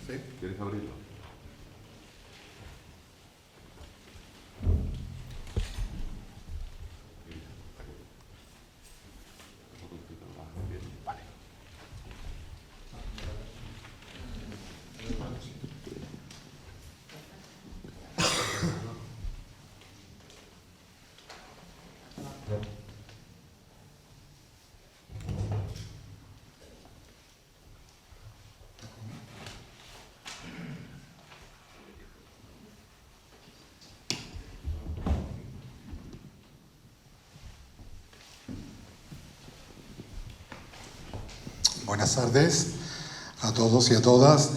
¿Sí? ¿Quieres abrirlo? Vale. Buenas tardes a todos y a todas.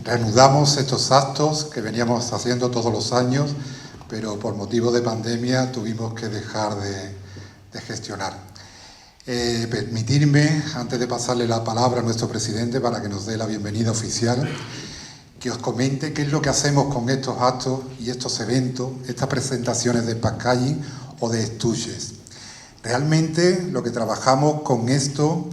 Reanudamos estos actos que veníamos haciendo todos los años, pero por motivo de pandemia tuvimos que dejar de gestionar. Permitirme, antes de pasarle la palabra a nuestro presidente para que nos dé la bienvenida oficial, que os comente qué es lo que hacemos con estos actos y estos eventos, estas presentaciones de packaging o de estuches. Realmente lo que trabajamos con esto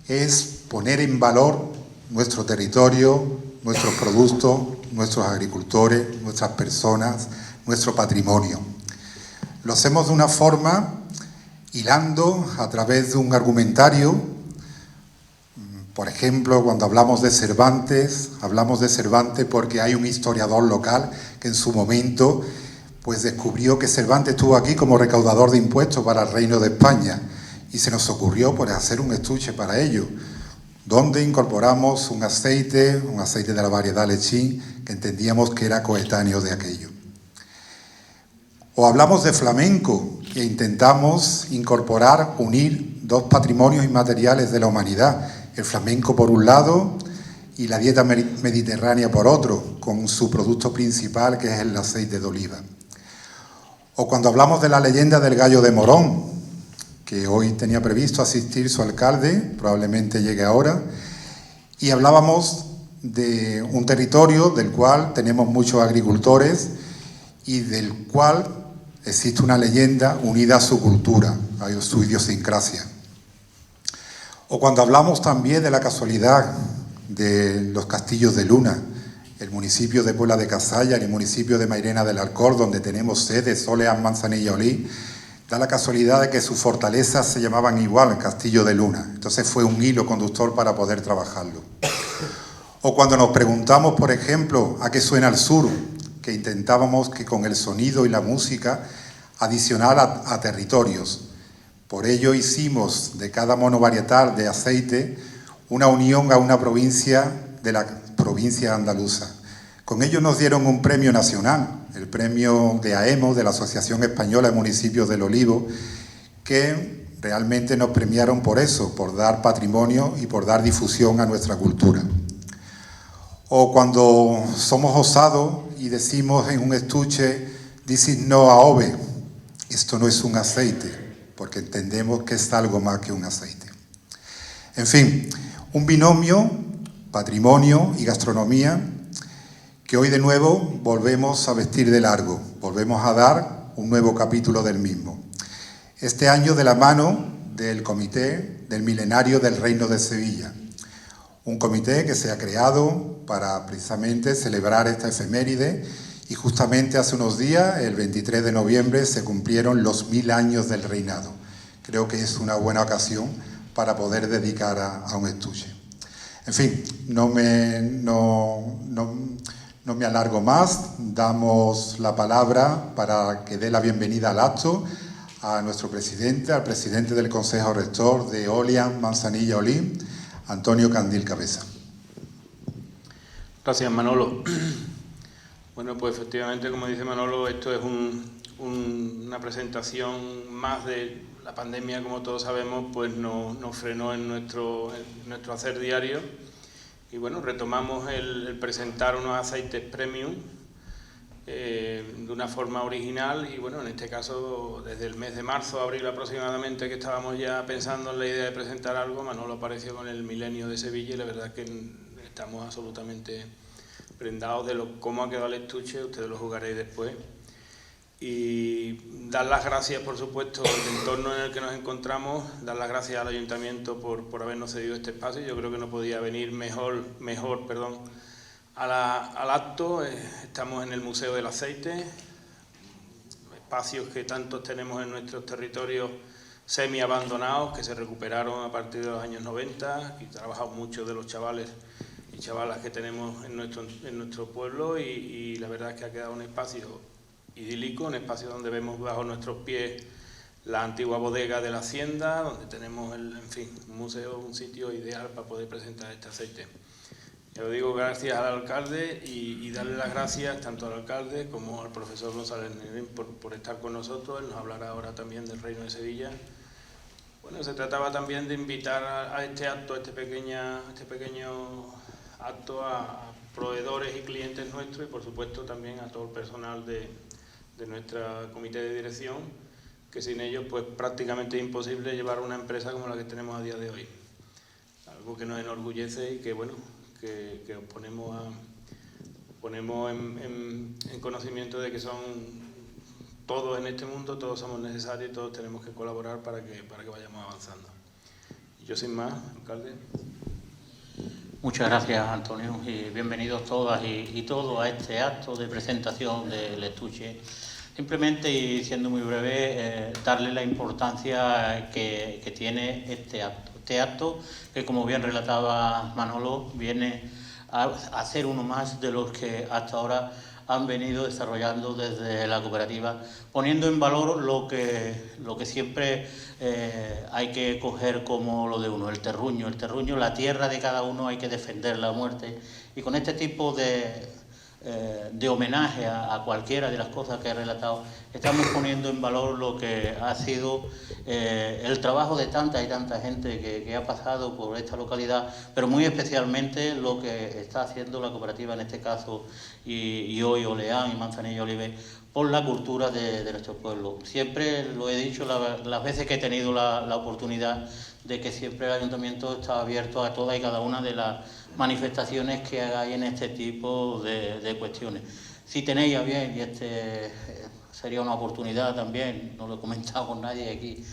es poner en valor nuestro territorio, nuestros productos, nuestros agricultores, nuestras personas, nuestro patrimonio. Lo hacemos de una forma hilando a través de un argumentario. Por ejemplo, cuando hablamos de Cervantes porque hay un historiador local que en su momento pues descubrió que Cervantes estuvo aquí como recaudador de impuestos para el Reino de España y se nos ocurrió pues hacer un estuche para ello, donde incorporamos un aceite de la variedad Lechín, que entendíamos que era coetáneo de aquello. O hablamos de flamenco, que intentamos incorporar, unir dos patrimonios inmateriales de la humanidad, el flamenco por un lado y la dieta mediterránea por otro, con su producto principal que es el aceite de oliva. O cuando hablamos de la leyenda del gallo de Morón, que hoy tenía previsto asistir su alcalde, probablemente llegue ahora, y hablábamos de un territorio del cual tenemos muchos agricultores y del cual existe una leyenda unida a su cultura, a su idiosincrasia. O cuando hablamos también de la casualidad de los castillos de Luna, el municipio de Puebla de Cazalla y el municipio de Mairena del Alcor, donde tenemos sede, Soleán, Manzanilla, Olí, da la casualidad de que sus fortalezas se llamaban igual, Castillo de Luna. Entonces fue un hilo conductor para poder trabajarlo. O cuando nos preguntamos, por ejemplo, a qué suena el sur, que intentábamos que con el sonido y la música adicionar a territorios. Por ello hicimos de cada monovarietal de aceite una unión a una provincia de la provincia andaluza. Con ello nos dieron un premio nacional, el premio de AEMO, de la Asociación Española de Municipios del Olivo, que realmente nos premiaron por eso, por dar patrimonio y por dar difusión a nuestra cultura. O cuando somos osados y decimos en un estuche, "This is no aove", esto no es un aceite, porque entendemos que es algo más que un aceite. En fin, un binomio, patrimonio y gastronomía, que hoy de nuevo volvemos a vestir de largo, volvemos a dar un nuevo capítulo del mismo. Este año de la mano del Comité del Milenario del Reino de Sevilla, un comité que se ha creado para precisamente celebrar esta efeméride y justamente hace unos días, el 23 de noviembre, se cumplieron los 1000 años del reinado. Creo que es una buena ocasión para poder dedicar a un estuche. En fin, no me alargo más, damos la palabra para que dé la bienvenida al acto a nuestro presidente, al presidente del Consejo Rector de Olian, Manzanilla, Olí, Antonio Candil Cabeza. Gracias, Manolo. Bueno, pues efectivamente, como dice Manolo, esto es una presentación más de la pandemia, como todos sabemos, pues nos frenó en nuestro hacer diario. Y bueno, retomamos el presentar unos aceites premium de una forma original y bueno, en este caso desde el mes de marzo, abril aproximadamente, que estábamos ya pensando en la idea de presentar algo, Manolo apareció con el Milenio de Sevilla y la verdad es que estamos absolutamente prendados de cómo ha quedado el estuche, ustedes lo jugaréis después. Y dar las gracias, por supuesto, al entorno en el que nos encontramos, dar las gracias al Ayuntamiento por habernos cedido este espacio. Yo creo que no podía venir mejor al acto. Estamos en el Museo del Aceite, espacios que tantos tenemos en nuestros territorios semi-abandonados, que se recuperaron a partir de los años 90, y trabajado muchos de los chavales y chavalas que tenemos en nuestro pueblo, y la verdad es que ha quedado un espacio idílico, un espacio donde vemos bajo nuestros pies la antigua bodega de la hacienda, donde tenemos, en fin, un museo, un sitio ideal para poder presentar este aceite. Ya lo digo, gracias al alcalde y darle las gracias tanto al alcalde como al profesor González Nerín por estar con nosotros. Él nos hablará ahora también del Reino de Sevilla. Bueno, se trataba también de invitar a este acto, a este pequeño acto a proveedores y clientes nuestros y por supuesto también a todo el personal de nuestro comité de dirección, que sin ellos pues prácticamente es imposible llevar una empresa como la que tenemos a día de hoy. Algo que nos enorgullece y que bueno, que os ponemos en conocimiento de que son todos en este mundo, todos somos necesarios y todos tenemos que colaborar para que vayamos avanzando. Y yo sin más, alcalde. Muchas gracias, Antonio, y bienvenidos todas y todos a este acto de presentación del estuche. Simplemente, y siendo muy breve, darle la importancia que tiene este acto. Este acto, que como bien relataba Manolo, viene a ser uno más de los que hasta ahora han venido desarrollando desde la cooperativa, poniendo en valor lo que siempre hay que coger como lo de uno, el terruño, la tierra de cada uno hay que defenderla a muerte. Y con este tipo de homenaje a cualquiera de las cosas que he relatado, estamos poniendo en valor lo que ha sido el trabajo de tanta y tanta gente que ha pasado por esta localidad, pero muy especialmente lo que está haciendo la cooperativa en este caso y hoy Oleán y Manzanilla Olive por la cultura de nuestro pueblo. Siempre lo he dicho las veces que he tenido la oportunidad de que siempre el ayuntamiento está abierto a todas y cada una de las manifestaciones que hay en este tipo de cuestiones. Si tenéis a bien, y sería una oportunidad también, no lo he comentado con nadie aquí,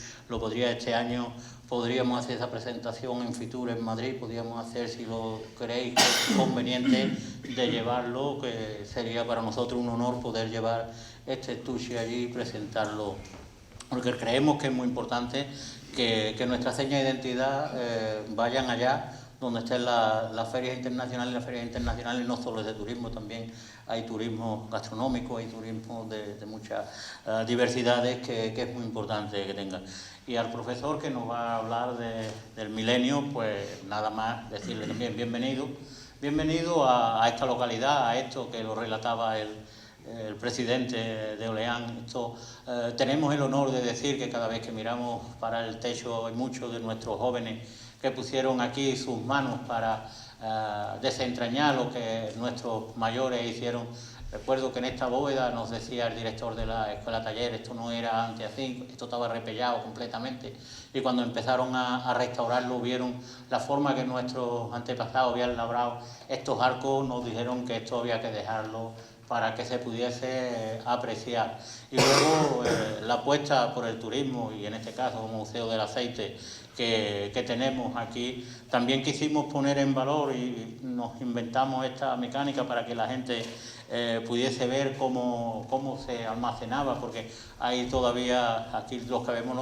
este año podríamos hacer esa presentación en Fitur en Madrid, podríamos hacer, si lo creéis conveniente, de llevarlo, que sería para nosotros un honor poder llevar este estuche allí y presentarlo, porque creemos que es muy importante que nuestras señas de identidad vayan allá donde estén las ferias internacionales. Las ferias internacionales no solo es de turismo, también hay turismo gastronómico, hay turismo de muchas diversidades que es muy importante que tengan. Y al profesor que nos va a hablar del milenio, pues nada más decirle también bienvenido a esta localidad, a esto que lo relataba el presidente de Oleán. Tenemos el honor de decir que cada vez que miramos para el techo hay muchos de nuestros jóvenes que pusieron aquí sus manos para desentrañar lo que nuestros mayores hicieron. Recuerdo que en esta bóveda nos decía el director de la escuela taller, esto no era antes así, esto estaba repellado completamente, y cuando empezaron a restaurarlo vieron la forma que nuestros antepasados habían labrado estos arcos, nos dijeron que esto había que dejarlo para que se pudiese apreciar. Y luego la apuesta por el turismo, y en este caso como Museo del Aceite que tenemos aquí, también quisimos poner en valor y nos inventamos esta mecánica para que la gente pudiese ver cómo se almacenaba, porque hay todavía, aquí los que vemos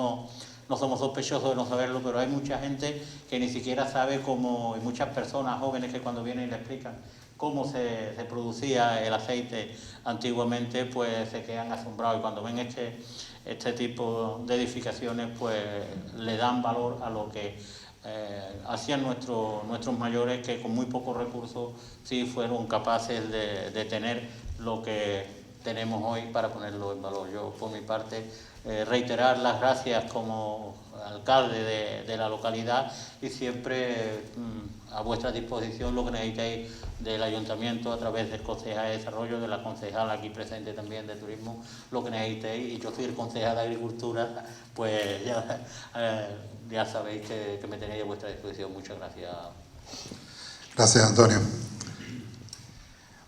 no somos sospechosos de no saberlo, pero hay mucha gente que ni siquiera sabe cómo, y muchas personas jóvenes que cuando vienen y le explican cómo se producía el aceite antiguamente, pues se quedan asombrados, y cuando ven este tipo de edificaciones, pues le dan valor a lo que hacían nuestros mayores, que con muy pocos recursos sí fueron capaces de tener lo que tenemos hoy para ponerlo en valor. Yo, por mi parte, reiterar las gracias como alcalde de la localidad y siempre a vuestra disposición lo que necesitéis del ayuntamiento a través del concejal de desarrollo, de la concejala aquí presente también de turismo, lo que necesitéis. Y yo soy el concejal de agricultura, pues ya sabéis que me tenéis a vuestra disposición. Muchas gracias. Gracias, Antonio.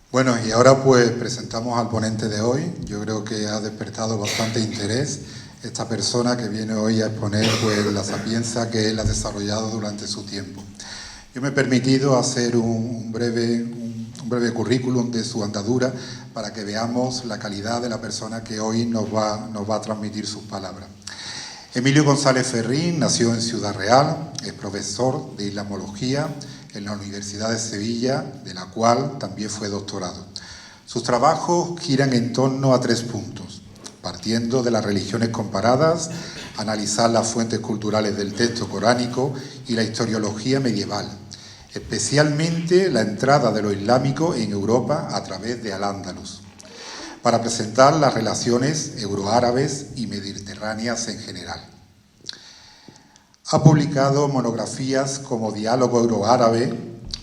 Bueno, y ahora pues presentamos al ponente de hoy. Yo creo que ha despertado bastante interés esta persona que viene hoy a exponer pues la sapienza que él ha desarrollado durante su tiempo. Yo me he permitido hacer un breve currículum de su andadura para que veamos la calidad de la persona que hoy nos va a transmitir sus palabras. Emilio González Ferrín nació en Ciudad Real, es profesor de islamología en la Universidad de Sevilla, de la cual también fue doctorado. Sus trabajos giran en torno a 3 puntos, partiendo de las religiones comparadas, analizar las fuentes culturales del texto coránico y la historiología medieval, especialmente la entrada de lo islámico en Europa a través de Al-Ándalus, para presentar las relaciones euroárabes y mediterráneas en general. Ha publicado monografías como Diálogo Euroárabe,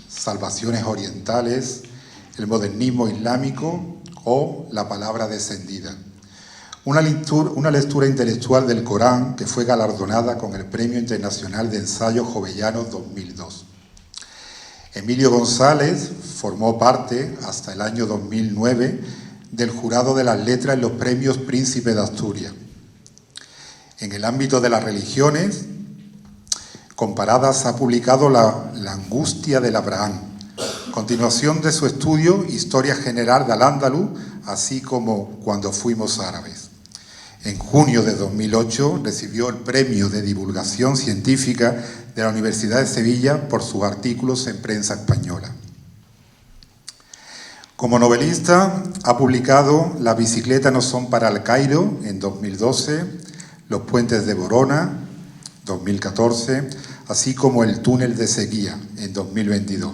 Salvaciones Orientales, El Modernismo Islámico o La Palabra Descendida. Una lectura intelectual del Corán que fue galardonada con el Premio Internacional de Ensayos Jovellanos 2002. Emilio González formó parte, hasta el año 2009, del jurado de las letras en los premios Príncipe de Asturias. En el ámbito de las religiones comparadas ha publicado La angustia del Abraham, continuación de su estudio Historia General de Al-Ándalus, así como Cuando fuimos árabes. En junio de 2008 recibió el Premio de Divulgación Científica de la Universidad de Sevilla por sus artículos en prensa española. Como novelista ha publicado Las bicicletas no son para el Cairo en 2012, Los puentes de Borona 2014, así como El túnel de Seguía en 2022.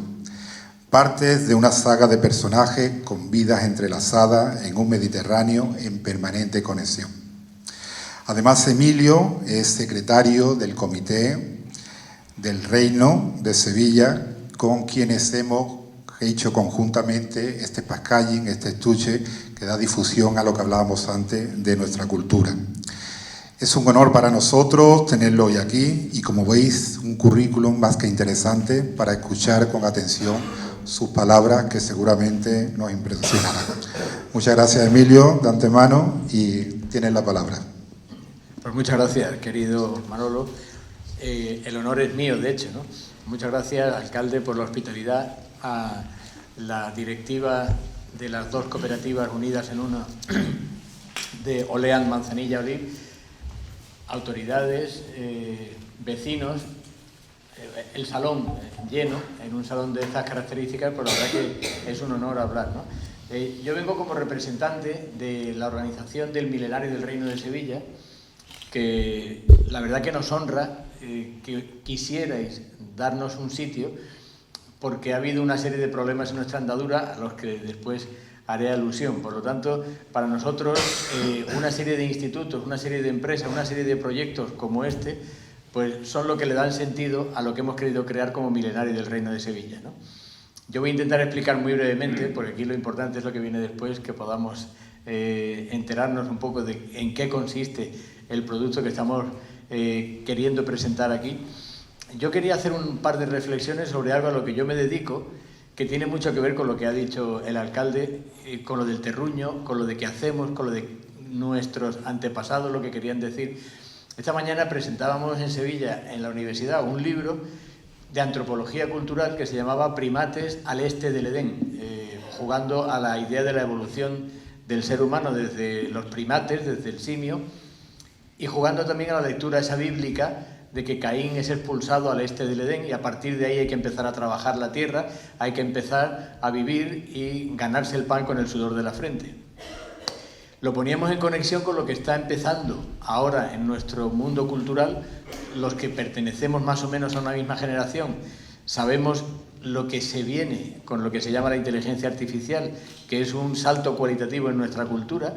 Partes de una saga de personajes con vidas entrelazadas en un Mediterráneo en permanente conexión. Además, Emilio es secretario del Comité del Reino de Sevilla, con quienes hemos hecho conjuntamente este packaging, este estuche que da difusión a lo que hablábamos antes de nuestra cultura. Es un honor para nosotros tenerlo hoy aquí y, como veis, un currículum más que interesante para escuchar con atención sus palabras que seguramente nos impresionarán. Muchas gracias, Emilio, de antemano, y tienes la palabra. Pues muchas gracias, querido Manolo. El honor es mío, de hecho, ¿no? Muchas gracias, alcalde, por la hospitalidad, a la directiva de las 2 cooperativas unidas en una de Olean Manzanilla Oliv, autoridades, vecinos, el salón lleno, en un salón de estas características, pues la verdad que es un honor hablar, ¿no? Yo vengo como representante de la organización del Milenario del Reino de Sevilla, que la verdad que nos honra que quisierais darnos un sitio, porque ha habido una serie de problemas en nuestra andadura a los que después haré alusión. Por lo tanto, para nosotros una serie de institutos, una serie de empresas, una serie de proyectos como este, pues son lo que le dan sentido a lo que hemos querido crear como Milenario del Reino de Sevilla, ¿no? Yo voy a intentar explicar muy brevemente, porque aquí lo importante es lo que viene después, que podamos enterarnos un poco de en qué consiste el producto que estamos queriendo presentar aquí. Yo quería hacer un par de reflexiones sobre algo a lo que yo me dedico, que tiene mucho que ver con lo que ha dicho el alcalde, con lo del terruño, con lo de qué hacemos, con lo de nuestros antepasados, lo que querían decir. Esta mañana presentábamos en Sevilla, en la universidad, un libro de antropología cultural que se llamaba Primates al este del Edén, jugando a la idea de la evolución del ser humano desde los primates, desde el simio, y jugando también a la lectura esa bíblica de que Caín es expulsado al este del Edén y a partir de ahí hay que empezar a trabajar la tierra, hay que empezar a vivir y ganarse el pan con el sudor de la frente. Lo poníamos en conexión con lo que está empezando ahora en nuestro mundo cultural. Los que pertenecemos más o menos a una misma generación sabemos lo que se viene con lo que se llama la inteligencia artificial, que es un salto cualitativo en nuestra cultura,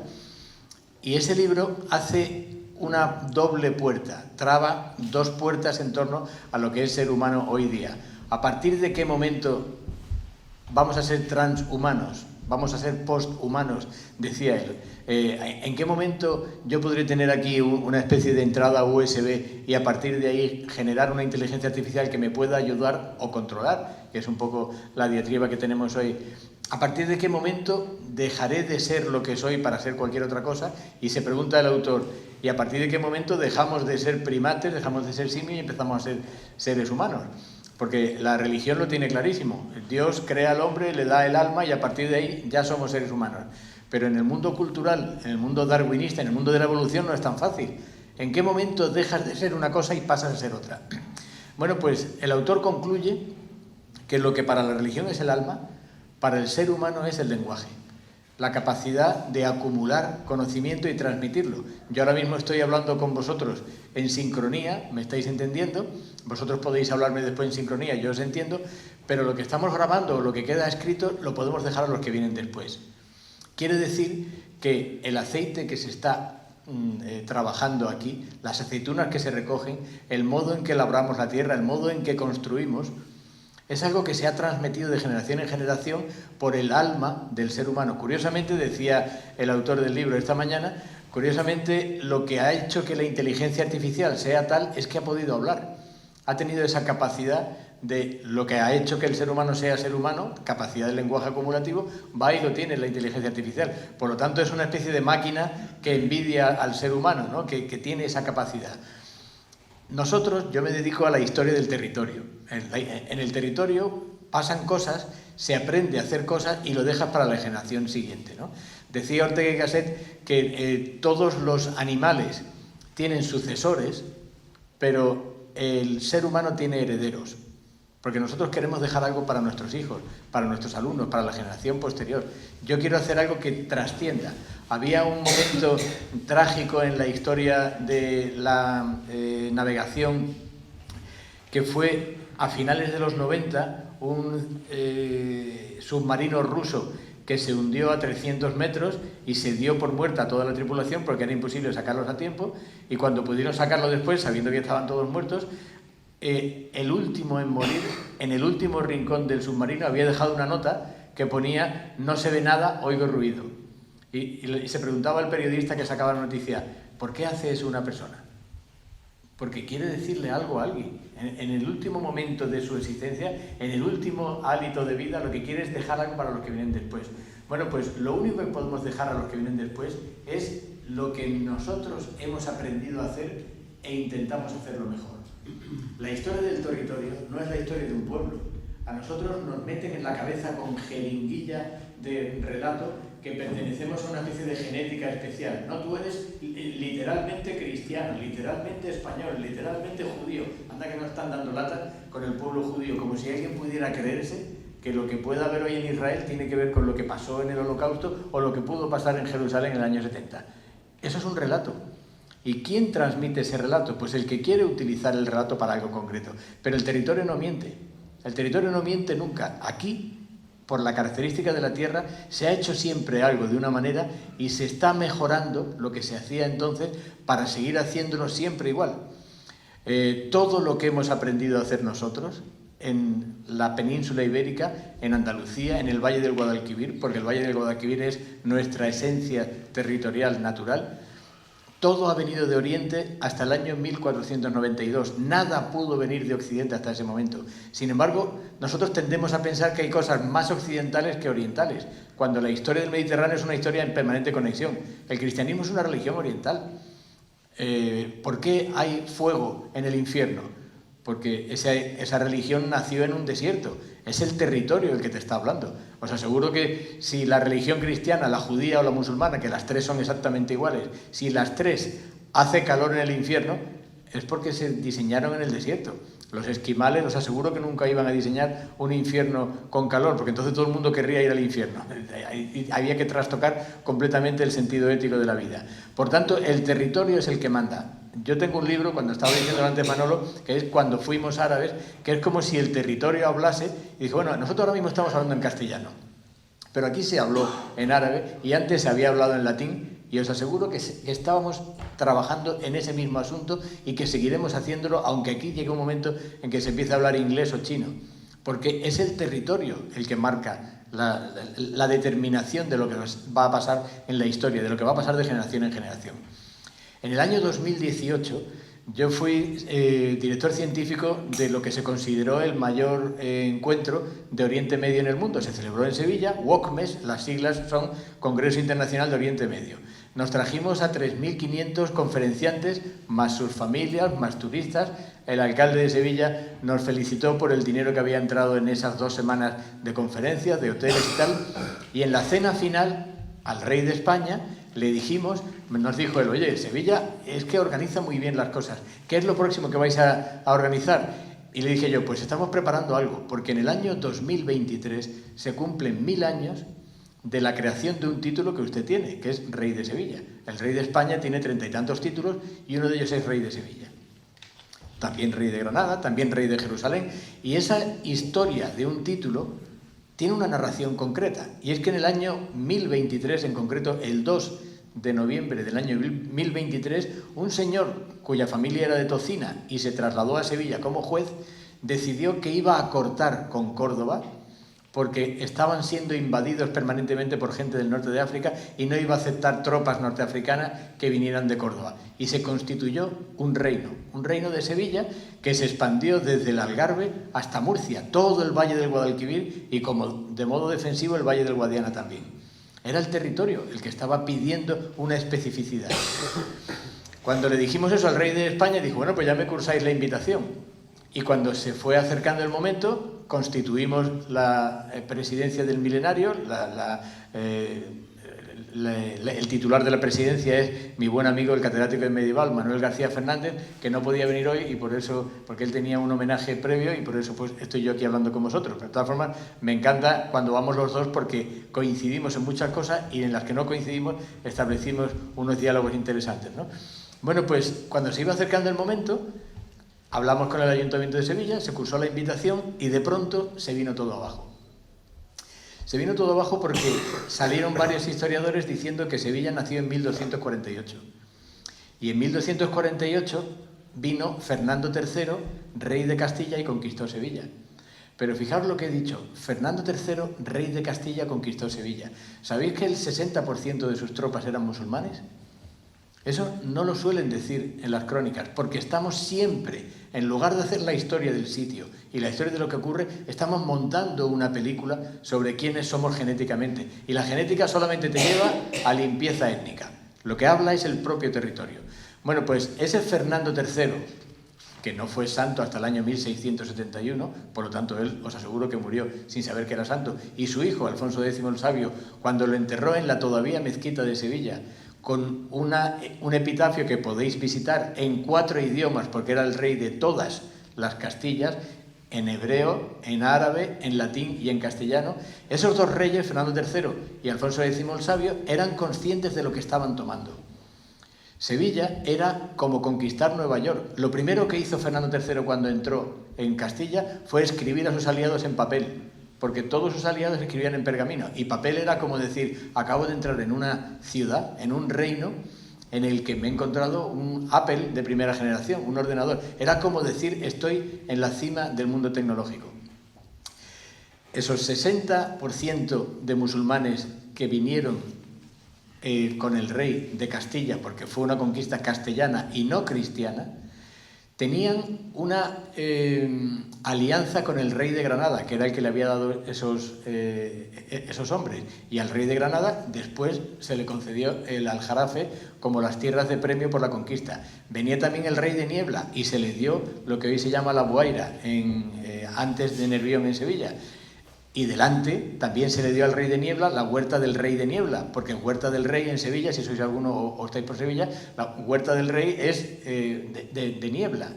y ese libro hace una doble puerta, traba dos puertas en torno a lo que es ser humano hoy día. ¿A partir de qué momento vamos a ser transhumanos? ¿Vamos a ser posthumanos? Decía él. ¿En qué momento yo podré tener aquí una especie de entrada USB y a partir de ahí generar una inteligencia artificial que me pueda ayudar o controlar? Que es un poco la diatriba que tenemos hoy. ¿A partir de qué momento dejaré de ser lo que soy para ser cualquier otra cosa? Y se pregunta el autor, ¿y a partir de qué momento dejamos de ser primates, dejamos de ser simios y empezamos a ser seres humanos? Porque la religión lo tiene clarísimo. Dios crea al hombre, le da el alma y a partir de ahí ya somos seres humanos. Pero en el mundo cultural, en el mundo darwinista, en el mundo de la evolución no es tan fácil. ¿En qué momento dejas de ser una cosa y pasas a ser otra? Bueno, pues el autor concluye que lo que para la religión es el alma, para el ser humano es el lenguaje. La capacidad de acumular conocimiento y transmitirlo. Yo ahora mismo estoy hablando con vosotros en sincronía, ¿me estáis entendiendo? Vosotros podéis hablarme después en sincronía, yo os entiendo, pero lo que estamos grabando, lo que queda escrito, lo podemos dejar a los que vienen después. Quiere decir que el aceite que se está trabajando aquí, las aceitunas que se recogen, el modo en que labramos la tierra, el modo en que construimos, es algo que se ha transmitido de generación en generación por el alma del ser humano. Curiosamente, decía el autor del libro esta mañana, curiosamente lo que ha hecho que la inteligencia artificial sea tal es que ha podido hablar. Ha tenido esa capacidad de lo que ha hecho que el ser humano sea ser humano, capacidad del lenguaje acumulativo, va y lo tiene la inteligencia artificial. Por lo tanto, es una especie de máquina que envidia al ser humano, ¿no? que tiene esa capacidad. Nosotros, yo me dedico a la historia del territorio. En el territorio pasan cosas, se aprende a hacer cosas y lo dejas para la generación siguiente, ¿no? Decía Ortega y Gasset que todos los animales tienen sucesores, pero el ser humano tiene herederos. Porque nosotros queremos dejar algo para nuestros hijos, para nuestros alumnos, para la generación posterior. Yo quiero hacer algo que trascienda. Había un momento trágico en la historia de la navegación que fue a finales de los 90, un submarino ruso que se hundió a 300 metros y se dio por muerta a toda la tripulación porque era imposible sacarlos a tiempo, y cuando pudieron sacarlo después, sabiendo que estaban todos muertos, el último en morir, en el último rincón del submarino, había dejado una nota que ponía: no se ve nada, oigo ruido. Y se preguntaba al periodista que sacaba la noticia: ¿por qué hace eso una persona? Porque quiere decirle algo a alguien. En el último momento de su existencia, en el último hálito de vida, lo que quiere es dejar algo para los que vienen después. Bueno, pues lo único que podemos dejar a los que vienen después es lo que nosotros hemos aprendido a hacer e intentamos hacerlo mejor. La historia del territorio no es la historia de un pueblo. A nosotros nos meten en la cabeza con jeringuilla de relato que pertenecemos a una especie de genética especial. No, tú eres literalmente cristiano, literalmente español, literalmente judío. Anda que nos están dando lata con el pueblo judío, como si alguien pudiera creerse que lo que pueda haber hoy en Israel tiene que ver con lo que pasó en el Holocausto o lo que pudo pasar en Jerusalén en el año 70. Eso es un relato. ¿Y quién transmite ese relato? Pues el que quiere utilizar el relato para algo concreto. Pero el territorio no miente. El territorio no miente nunca. Aquí, por la característica de la tierra, se ha hecho siempre algo de una manera y se está mejorando lo que se hacía entonces para seguir haciéndolo siempre igual. Todo lo que hemos aprendido a hacer nosotros en la península ibérica, en Andalucía, en el Valle del Guadalquivir, porque el Valle del Guadalquivir es nuestra esencia territorial natural, todo ha venido de Oriente hasta el año 1492. Nada pudo venir de Occidente hasta ese momento. Sin embargo, nosotros tendemos a pensar que hay cosas más occidentales que orientales, cuando la historia del Mediterráneo es una historia en permanente conexión. El cristianismo es una religión oriental. ¿Por qué hay fuego en el infierno? Porque esa religión nació en un desierto. Es el territorio el que te está hablando. Os aseguro que si la religión cristiana, la judía o la musulmana, que las tres son exactamente iguales, si las tres hace calor en el infierno, es porque se diseñaron en el desierto. Los esquimales, os aseguro que nunca iban a diseñar un infierno con calor, porque entonces todo el mundo querría ir al infierno. Había que trastocar completamente el sentido ético de la vida. Por tanto, el territorio es el que manda. Yo tengo un libro, cuando estaba diciendo antes Manolo, que es Cuando fuimos árabes, que es como si el territorio hablase y dijo, bueno, nosotros ahora mismo estamos hablando en castellano, pero aquí se habló en árabe y antes se había hablado en latín, y os aseguro que estábamos trabajando en ese mismo asunto y que seguiremos haciéndolo, aunque aquí llegue un momento en que se empiece a hablar inglés o chino, porque es el territorio el que marca la determinación de lo que va a pasar en la historia, de lo que va a pasar de generación en generación. En el año 2018 yo fui director científico de lo que se consideró el mayor encuentro de Oriente Medio en el mundo. Se celebró en Sevilla, WOCMES, las siglas son Congreso Internacional de Oriente Medio. Nos trajimos a 3.500 conferenciantes, más sus familias, más turistas. El alcalde de Sevilla nos felicitó por el dinero que había entrado en esas 2 semanas de conferencias, de hoteles y tal. Y en la cena final, al rey de España, le dijimos, nos dijo él, oye, Sevilla es que organiza muy bien las cosas. ¿Qué es lo próximo que vais a organizar? Y le dije yo, pues estamos preparando algo, porque en el año 2023 se cumplen 1000 años de la creación de un título que usted tiene, que es Rey de Sevilla. El rey de España tiene 30 y tantos títulos y uno de ellos es Rey de Sevilla. También Rey de Granada, también Rey de Jerusalén. Y esa historia de un título tiene una narración concreta. Y es que en el año 1023, en concreto el 2 de noviembre del año 1023, un señor cuya familia era de Tocina y se trasladó a Sevilla como juez, decidió que iba a cortar con Córdoba porque estaban siendo invadidos permanentemente por gente del norte de África y no iba a aceptar tropas norteafricanas que vinieran de Córdoba. Y se constituyó un reino de Sevilla que se expandió desde el Algarve hasta Murcia, todo el valle del Guadalquivir y como de modo defensivo el valle del Guadiana también. Era el territorio el que estaba pidiendo una especificidad. Cuando le dijimos eso al rey de España, dijo, bueno, pues ya me cursáis la invitación. Y cuando se fue acercando el momento, constituimos la presidencia del milenario, el titular de la presidencia es mi buen amigo el catedrático de medieval, Manuel García Fernández, que no podía venir hoy y por eso, porque él tenía un homenaje previo y por eso pues estoy yo aquí hablando con vosotros. Pero de todas formas, me encanta cuando vamos los dos porque coincidimos en muchas cosas y en las que no coincidimos establecimos unos diálogos interesantes, ¿no? Bueno, pues cuando se iba acercando el momento, hablamos con el Ayuntamiento de Sevilla, se cursó la invitación y de pronto se vino todo abajo. Se vino todo abajo porque salieron varios historiadores diciendo que Sevilla nació en 1248. Y en 1248 vino Fernando III, rey de Castilla, y conquistó Sevilla. Pero fijaos lo que he dicho, Fernando III, rey de Castilla, conquistó Sevilla. ¿Sabéis que el 60% de sus tropas eran musulmanes? Eso no lo suelen decir en las crónicas, porque estamos siempre, en lugar de hacer la historia del sitio y la historia de lo que ocurre, estamos montando una película sobre quiénes somos genéticamente. Y la genética solamente te lleva a limpieza étnica. Lo que habla es el propio territorio. Bueno, pues ese Fernando III, que no fue santo hasta el año 1671, por lo tanto él os aseguro que murió sin saber que era santo, y su hijo, Alfonso X el Sabio, cuando lo enterró en la todavía mezquita de Sevilla, con un epitafio que podéis visitar en 4 idiomas, porque era el rey de todas las Castillas, en hebreo, en árabe, en latín y en castellano. Esos 2 reyes, Fernando III y Alfonso X el Sabio, eran conscientes de lo que estaban tomando. Sevilla era como conquistar Nueva York. Lo primero que hizo Fernando III cuando entró en Castilla fue escribir a sus aliados en papel, porque todos sus aliados escribían en pergamino, y papel era como decir, acabo de entrar en una ciudad, en un reino, en el que me he encontrado un Apple de primera generación, un ordenador. Era como decir, estoy en la cima del mundo tecnológico. Esos 60% de musulmanes que vinieron con el rey de Castilla, porque fue una conquista castellana y no cristiana, tenían una alianza con el rey de Granada, que era el que le había dado esos hombres. Y al rey de Granada después se le concedió el aljarafe como las tierras de premio por la conquista. Venía también el rey de Niebla y se le dio lo que hoy se llama la Buaira, antes de Nervión en Sevilla. Y delante también se le dio al rey de Niebla la huerta del rey de Niebla, porque en Huerta del Rey en Sevilla, si sois alguno o estáis por Sevilla, la huerta del rey es de niebla.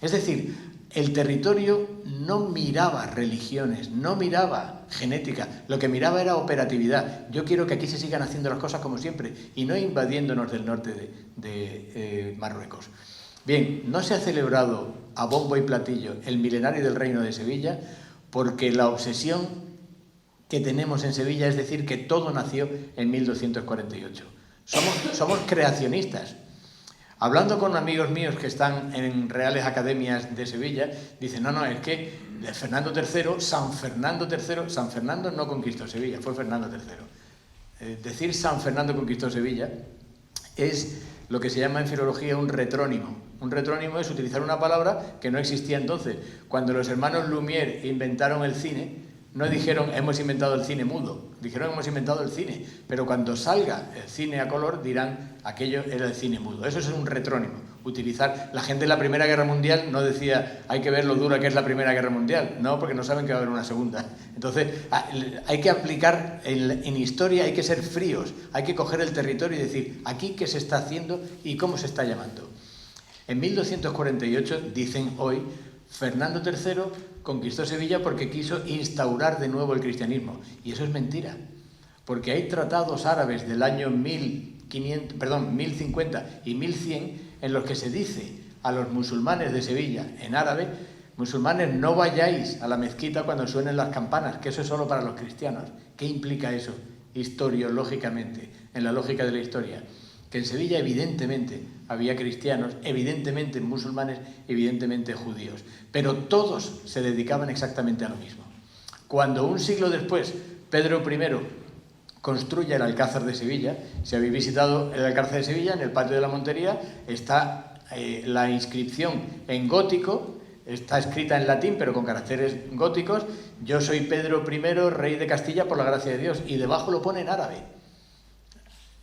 Es decir, El territorio no miraba religiones, no miraba genética, lo que miraba era operatividad. Yo quiero que aquí se sigan haciendo las cosas como siempre y no invadiéndonos del norte de Marruecos. Bien, no se ha celebrado a bombo y platillo el milenario del Reino de Sevilla porque la obsesión que tenemos en Sevilla es decir que todo nació en 1248. Somos creacionistas. Hablando con amigos míos que están en reales academias de Sevilla, dicen, no, es que de Fernando III, San Fernando no conquistó Sevilla, fue Fernando III. Decir San Fernando conquistó Sevilla es lo que se llama en filología un retrónimo. Un retrónimo es utilizar una palabra que no existía entonces. Cuando los hermanos Lumière inventaron el cine, no dijeron hemos inventado el cine mudo, dijeron hemos inventado el cine, pero cuando salga el cine a color dirán aquello era el cine mudo. Eso es un retrónimo, utilizar. La gente en la Primera Guerra Mundial no decía hay que ver lo dura que es la Primera Guerra Mundial, no, porque no saben que va a haber una segunda. Entonces hay que aplicar, en historia hay que ser fríos, hay que coger el territorio y decir aquí qué se está haciendo y cómo se está llamando. En 1248, dicen hoy, Fernando III conquistó Sevilla porque quiso instaurar de nuevo el cristianismo. Y eso es mentira, porque hay tratados árabes del año 1050 y 1100 en los que se dice a los musulmanes de Sevilla, en árabe, musulmanes, no vayáis a la mezquita cuando suenen las campanas, que eso es solo para los cristianos. ¿Qué implica eso historiológicamente, en la lógica de la historia? Que en Sevilla evidentemente había cristianos, evidentemente musulmanes, evidentemente judíos, pero todos se dedicaban exactamente a lo mismo. Cuando un siglo después Pedro I construye el Alcázar de Sevilla, si habéis visitado el Alcázar de Sevilla, en el patio de la Montería está la inscripción en gótico, está escrita en latín pero con caracteres góticos, yo soy Pedro I, rey de Castilla por la gracia de Dios, y debajo lo pone en árabe.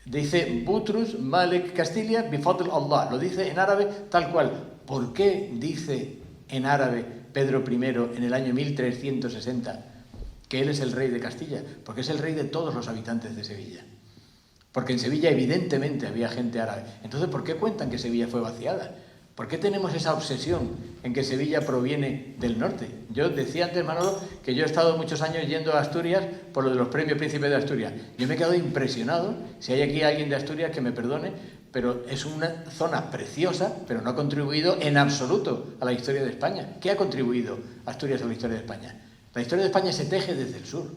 Dice Butrus Malek Castilla bifadl Allah, lo dice en árabe tal cual. ¿Por qué dice en árabe Pedro I en el año 1360 que él es el rey de Castilla? Porque es el rey de todos los habitantes de Sevilla. Porque en Sevilla evidentemente había gente árabe. Entonces, ¿por qué cuentan que Sevilla fue vaciada? ¿Por qué tenemos esa obsesión en que Sevilla proviene del norte? Yo decía antes, Manolo, que yo he estado muchos años yendo a Asturias por lo de los premios Príncipe de Asturias. Yo me he quedado impresionado, si hay aquí alguien de Asturias que me perdone, pero es una zona preciosa, pero no ha contribuido en absoluto a la historia de España. ¿Qué ha contribuido Asturias a la historia de España? La historia de España se teje desde el sur,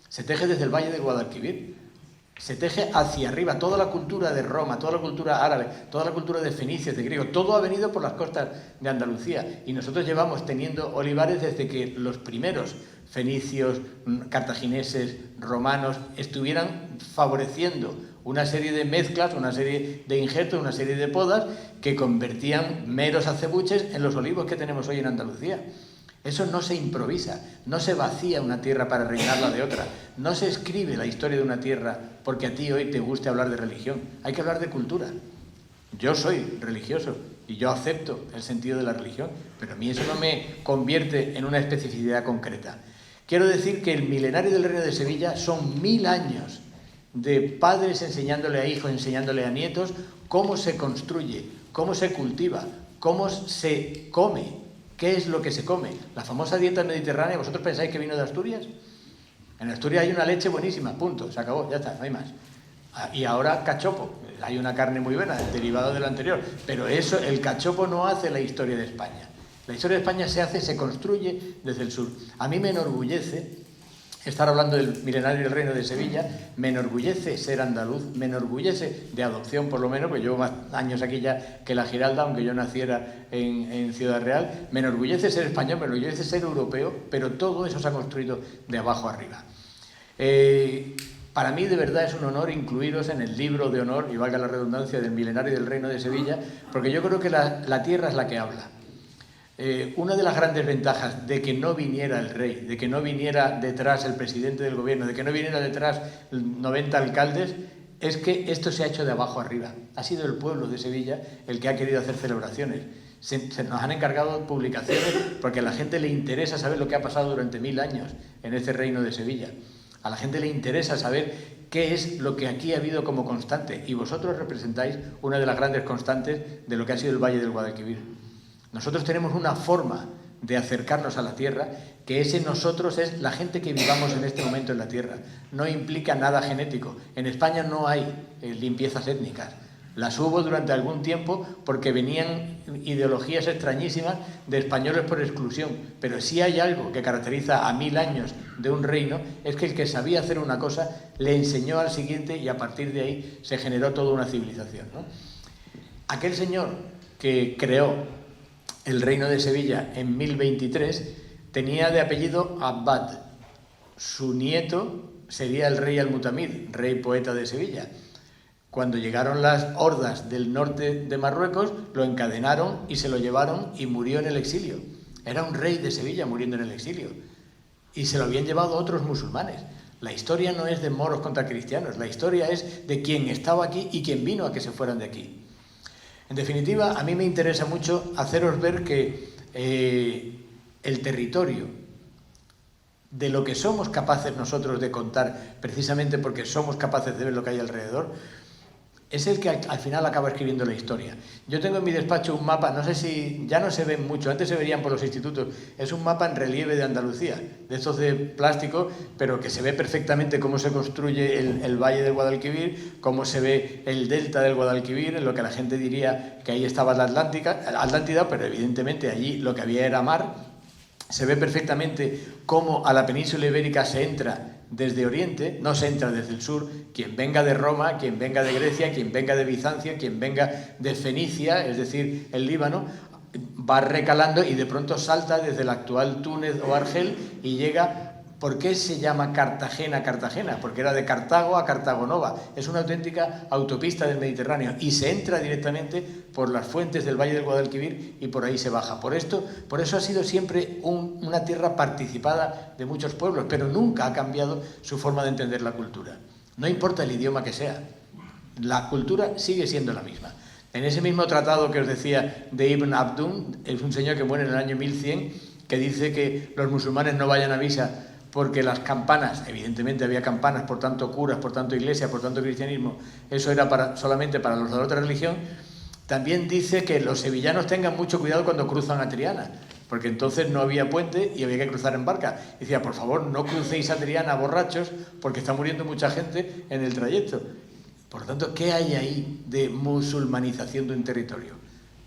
se teje desde el Valle del Guadalquivir. Se teje hacia arriba, toda la cultura de Roma, toda la cultura árabe, toda la cultura de fenicios, de griegos, todo ha venido por las costas de Andalucía. Y nosotros llevamos teniendo olivares desde que los primeros fenicios, cartagineses, romanos, estuvieran favoreciendo una serie de mezclas, una serie de injertos, una serie de podas que convertían meros acebuches en los olivos que tenemos hoy en Andalucía. Eso no se improvisa, no se vacía una tierra para rellenarla de otra, no se escribe la historia de una tierra porque a ti hoy te guste hablar de religión, hay que hablar de cultura. Yo soy religioso y yo acepto el sentido de la religión, pero a mí eso no me convierte en una especificidad concreta. Quiero decir que el milenario del Reino de Sevilla son 1000 años de padres enseñándole a hijos, enseñándole a nietos cómo se construye, cómo se cultiva, cómo se come. ¿Qué es lo que se come? La famosa dieta mediterránea, ¿vosotros pensáis que vino de Asturias? En Asturias hay una leche buenísima, punto, se acabó, ya está, no hay más. Y ahora cachopo, hay una carne muy buena, derivado de lo anterior, pero eso, el cachopo no hace la historia de España. La historia de España se construye desde el sur. A mí me enorgullece estar hablando del milenario del Reino de Sevilla, me enorgullece ser andaluz, me enorgullece de adopción por lo menos, porque llevo más años aquí ya que la Giralda, aunque yo naciera en Ciudad Real, me enorgullece ser español, me enorgullece ser europeo, pero todo eso se ha construido de abajo arriba. Para mí de verdad es un honor incluiros en el libro de honor, y valga la redundancia, del milenario del Reino de Sevilla, porque yo creo que la tierra es la que habla. Una de las grandes ventajas de que no viniera el rey, de que no viniera detrás el presidente del gobierno, de que no viniera detrás 90 alcaldes, es que esto se ha hecho de abajo arriba. Ha sido el pueblo de Sevilla el que ha querido hacer celebraciones. Se nos han encargado publicaciones porque a la gente le interesa saber lo que ha pasado durante 1000 años en este Reino de Sevilla. A la gente le interesa saber qué es lo que aquí ha habido como constante. Y vosotros representáis una de las grandes constantes de lo que ha sido el Valle del Guadalquivir. Nosotros tenemos una forma de acercarnos a la tierra, que ese nosotros es la gente que vivamos en este momento en la tierra. No implica nada genético. En España no hay limpiezas étnicas. Las hubo durante algún tiempo porque venían ideologías extrañísimas de españoles por exclusión. Pero si hay algo que caracteriza a 1000 años de un reino, es que el que sabía hacer una cosa le enseñó al siguiente y a partir de ahí se generó toda una civilización, ¿no? Aquel señor que creó el reino de Sevilla en 1023 tenía de apellido Abbad. Su nieto sería el rey Al-Mutamid, rey poeta de Sevilla. Cuando llegaron las hordas del norte de Marruecos, lo encadenaron y se lo llevaron y murió en el exilio. Era un rey de Sevilla muriendo en el exilio. Y se lo habían llevado otros musulmanes. La historia no es de moros contra cristianos, la historia es de quien estaba aquí y quien vino a que se fueran de aquí. En definitiva, a mí me interesa mucho haceros ver que el territorio, de lo que somos capaces nosotros de contar, precisamente porque somos capaces de ver lo que hay alrededor, es el que al final acaba escribiendo la historia. Yo tengo en mi despacho un mapa, no sé si ya no se ven mucho, antes se verían por los institutos, es un mapa en relieve de Andalucía, de estos de plástico, pero que se ve perfectamente cómo se construye el valle del Guadalquivir, cómo se ve el delta del Guadalquivir, en lo que la gente diría que ahí estaba la Atlántida, pero evidentemente allí lo que había era mar. Se ve perfectamente cómo a la península ibérica se entra desde Oriente, no se entra desde el sur. Quien venga de Roma, quien venga de Grecia, quien venga de Bizancio, quien venga de Fenicia, es decir, el Líbano, va recalando y de pronto salta desde el actual Túnez o Argel y llega. ¿Por qué se llama Cartagena Cartagena? Porque era de Cartago a Cartagonova. Es una auténtica autopista del Mediterráneo y se entra directamente por las fuentes del Valle del Guadalquivir y por ahí se baja. Por eso ha sido siempre una tierra participada de muchos pueblos, pero nunca ha cambiado su forma de entender la cultura. No importa el idioma que sea, la cultura sigue siendo la misma. En ese mismo tratado que os decía de Ibn Abdún, es un señor que muere en el año 1100, que dice que los musulmanes no vayan a misa porque las campanas, evidentemente había campanas, por tanto curas, por tanto iglesia, por tanto cristianismo, eso era solamente para los de la otra religión. También dice que los sevillanos tengan mucho cuidado cuando cruzan a Triana, porque entonces no había puente y había que cruzar en barca. Decía, por favor, no crucéis a Triana borrachos porque está muriendo mucha gente en el trayecto. Por lo tanto, ¿qué hay ahí de musulmanización de un territorio?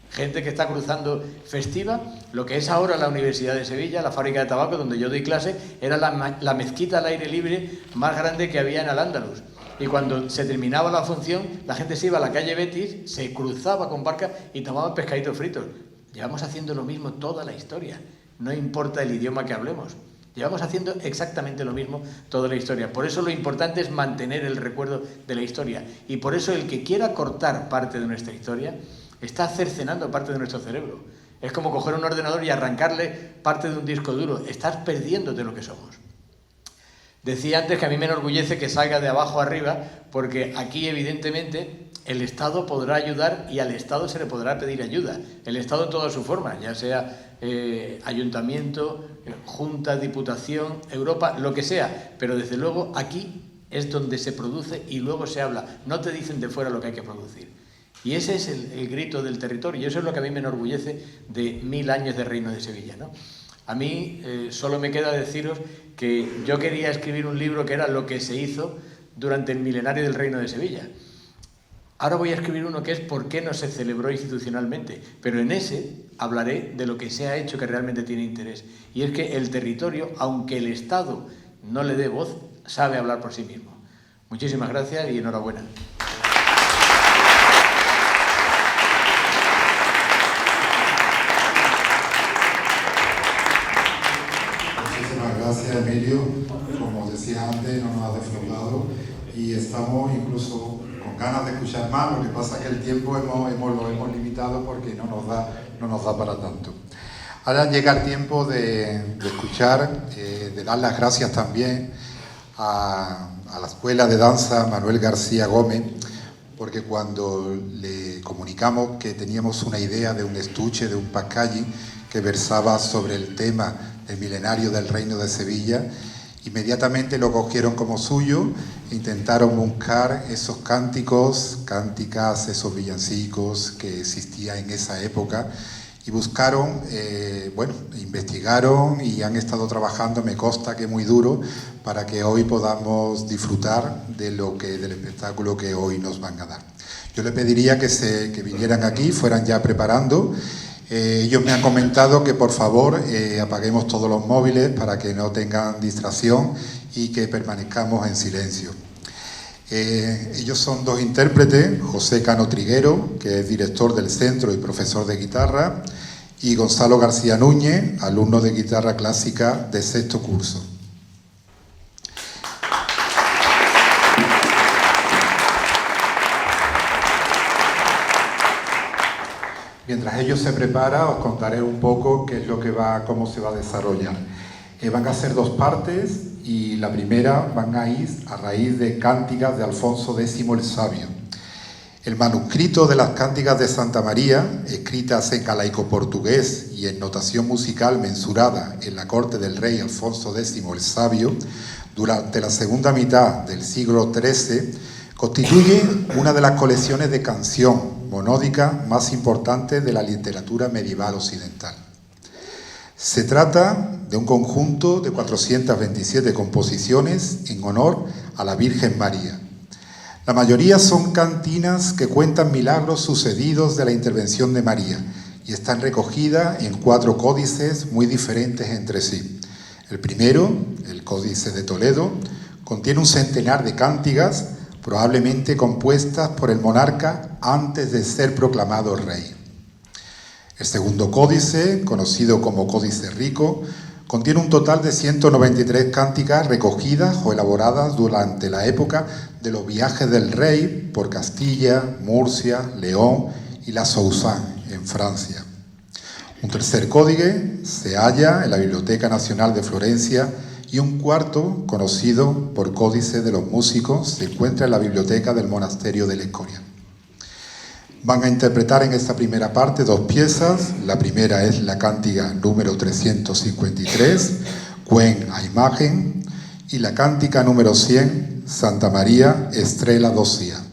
Gente que está cruzando festiva. Lo que es ahora la Universidad de Sevilla, la fábrica de tabaco donde yo doy clase, era la mezquita al aire libre más grande que había en Al-Ándalus. Y cuando se terminaba la función, la gente se iba a la calle Betis, se cruzaba con barca y tomaban pescaditos fritos. Llevamos haciendo lo mismo toda la historia, no importa el idioma que hablemos. Llevamos haciendo exactamente lo mismo toda la historia. Por eso lo importante es mantener el recuerdo de la historia. Y por eso el que quiera cortar parte de nuestra historia está cercenando parte de nuestro cerebro. Es como coger un ordenador y arrancarle parte de un disco duro. Estás perdiéndote lo que somos. Decía antes que a mí me enorgullece que salga de abajo arriba, porque aquí evidentemente el Estado podrá ayudar y al Estado se le podrá pedir ayuda. El Estado en todas sus formas, ya sea ayuntamiento, junta, diputación, Europa, lo que sea. Pero desde luego aquí es donde se produce y luego se habla. No te dicen de fuera lo que hay que producir. Y ese es el grito del territorio, y eso es lo que a mí me enorgullece de 1000 años de Reino de Sevilla, ¿no? A mí solo me queda deciros que yo quería escribir un libro que era lo que se hizo durante el milenario del Reino de Sevilla. Ahora voy a escribir uno que es por qué no se celebró institucionalmente, pero en ese hablaré de lo que se ha hecho que realmente tiene interés. Y es que el territorio, aunque el Estado no le dé voz, sabe hablar por sí mismo. Muchísimas gracias y enhorabuena. Gracias, Emilio. Como decía antes, no nos ha defraudado y estamos incluso con ganas de escuchar más. Lo que pasa es que el tiempo lo hemos limitado porque no nos da para tanto. Ahora llega el tiempo de escuchar, de dar las gracias también a la Escuela de Danza Manuel García Gómez, porque cuando le comunicamos que teníamos una idea de un estuche, de un packaging que versaba sobre el tema el milenario del Reino de Sevilla, inmediatamente lo cogieron como suyo, intentaron buscar esos cánticas, esos villancicos que existían en esa época y buscaron, investigaron y han estado trabajando, me consta que muy duro, para que hoy podamos disfrutar del espectáculo que hoy nos van a dar. Yo le pediría que vinieran aquí, fueran ya preparando. Ellos me han comentado que por favor apaguemos todos los móviles para que no tengan distracción y que permanezcamos en silencio. Ellos son dos intérpretes, José Cano Triguero, que es director del centro y profesor de guitarra, y Gonzalo García Núñez, alumno de guitarra clásica de 6º curso. Mientras ellos se preparan, os contaré un poco qué es lo que cómo se va a desarrollar. Van a ser dos partes y la primera van a ir a raíz de cánticas de Alfonso X el Sabio. El manuscrito de las cánticas de Santa María, escritas en galaico-portugués y en notación musical mensurada en la corte del rey Alfonso X el Sabio, durante la segunda mitad del siglo XIII, constituye una de las colecciones de canción monódica más importantes de la literatura medieval occidental. Se trata de un conjunto de 427 composiciones en honor a la Virgen María. La mayoría son cantinas que cuentan milagros sucedidos de la intervención de María y están recogidas en 4 códices muy diferentes entre sí. El primero, el Códice de Toledo, contiene un centenar de cántigas probablemente compuestas por el monarca antes de ser proclamado rey. El segundo códice, conocido como Códice Rico, contiene un total de 193 cánticas recogidas o elaboradas durante la época de los viajes del rey por Castilla, Murcia, León y la Soissons, en Francia. Un tercer códice se halla en la Biblioteca Nacional de Florencia y un cuarto, conocido por Códice de los Músicos, se encuentra en la biblioteca del Monasterio de la Escoria. Van a interpretar en esta primera parte 2 piezas. La primera es la cántica número 353, Cuen a Imagen, y la cántica número 100, Santa María Estrela Dosia.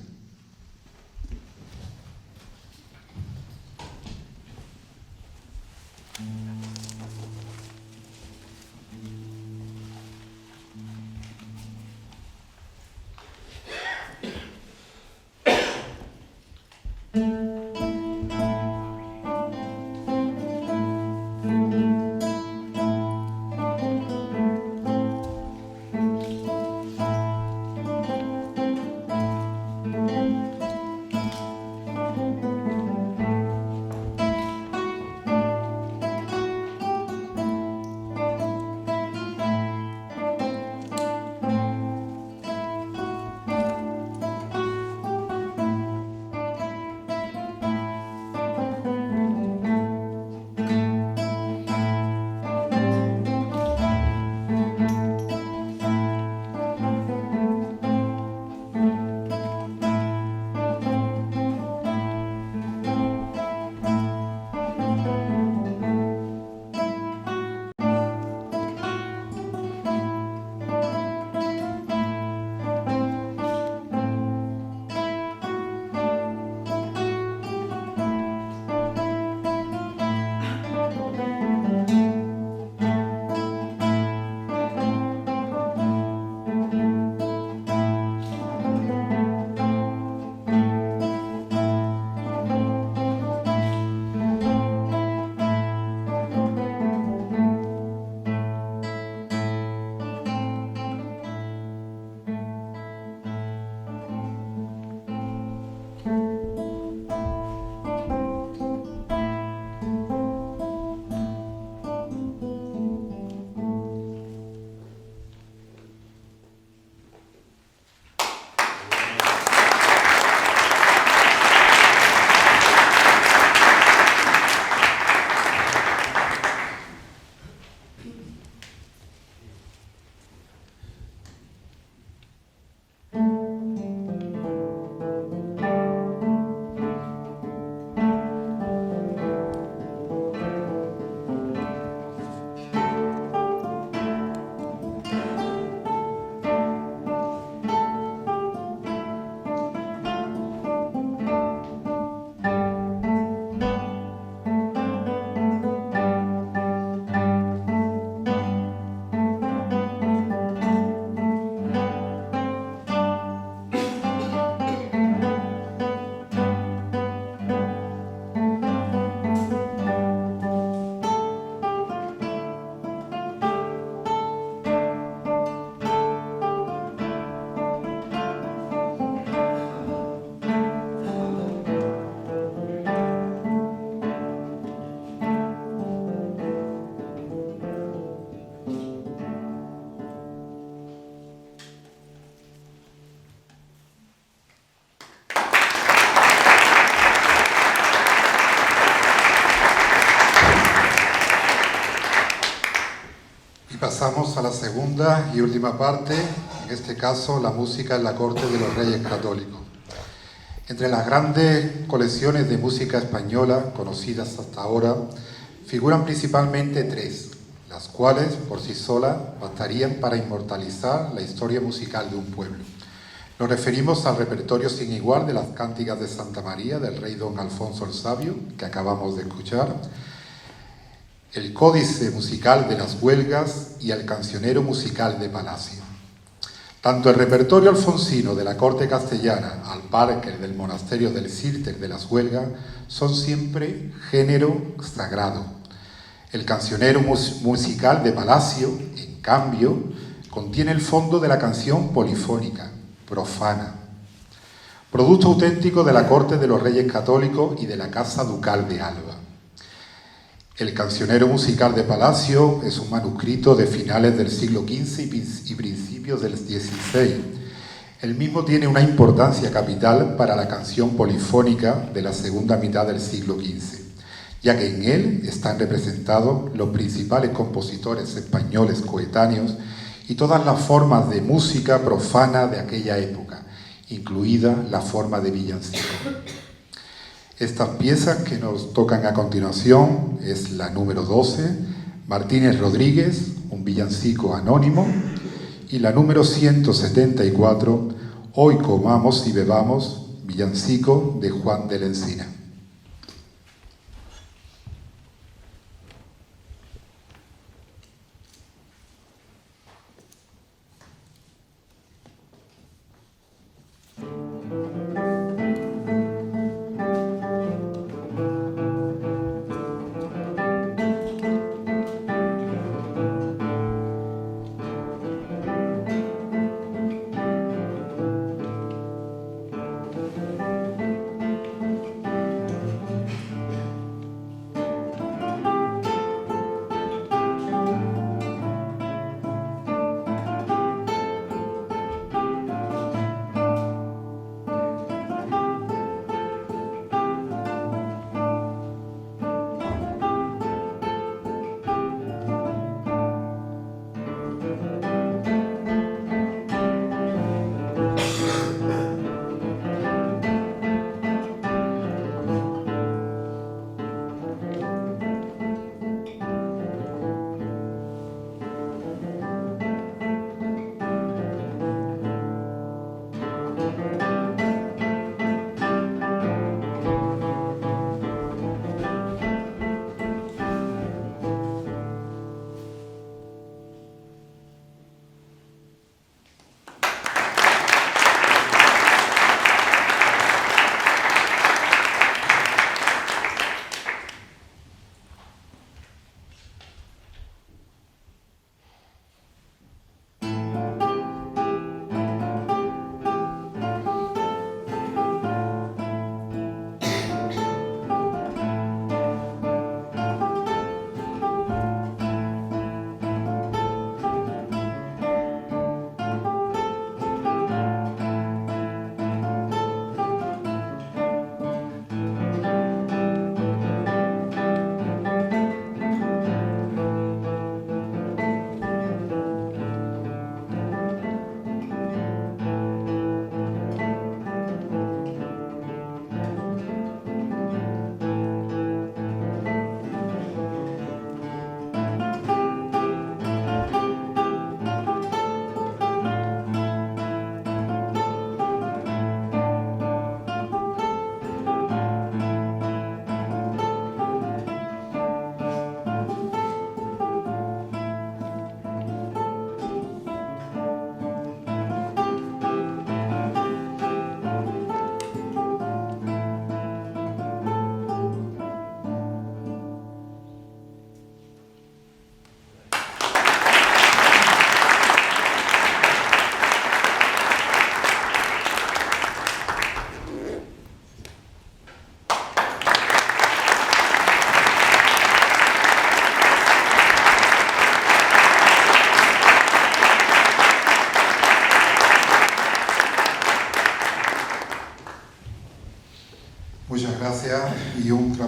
Pasamos a la segunda y última parte, en este caso la música en la corte de los Reyes Católicos. Entre las grandes colecciones de música española conocidas hasta ahora, figuran principalmente tres, las cuales por sí solas bastarían para inmortalizar la historia musical de un pueblo. Nos referimos al repertorio sin igual de las Cánticas de Santa María del rey don Alfonso el Sabio, que acabamos de escuchar, el Códice musical de las Huelgas y el Cancionero musical de Palacio. Tanto el repertorio alfonsino de la corte castellana al par que el del monasterio del Círter de las Huelgas son siempre género sagrado. El cancionero musical de Palacio, en cambio, contiene el fondo de la canción polifónica, profana, producto auténtico de la corte de los Reyes Católicos y de la Casa Ducal de Alba. El cancionero musical de Palacio es un manuscrito de finales del siglo XV y principios del XVI. El mismo tiene una importancia capital para la canción polifónica de la segunda mitad del siglo XV, ya que en él están representados los principales compositores españoles coetáneos y todas las formas de música profana de aquella época, incluida la forma de villancico. Estas piezas que nos tocan a continuación es la número 12, Martínez Rodríguez, un villancico anónimo, y la número 174, Hoy comamos y bebamos, villancico de Juan de la Encina.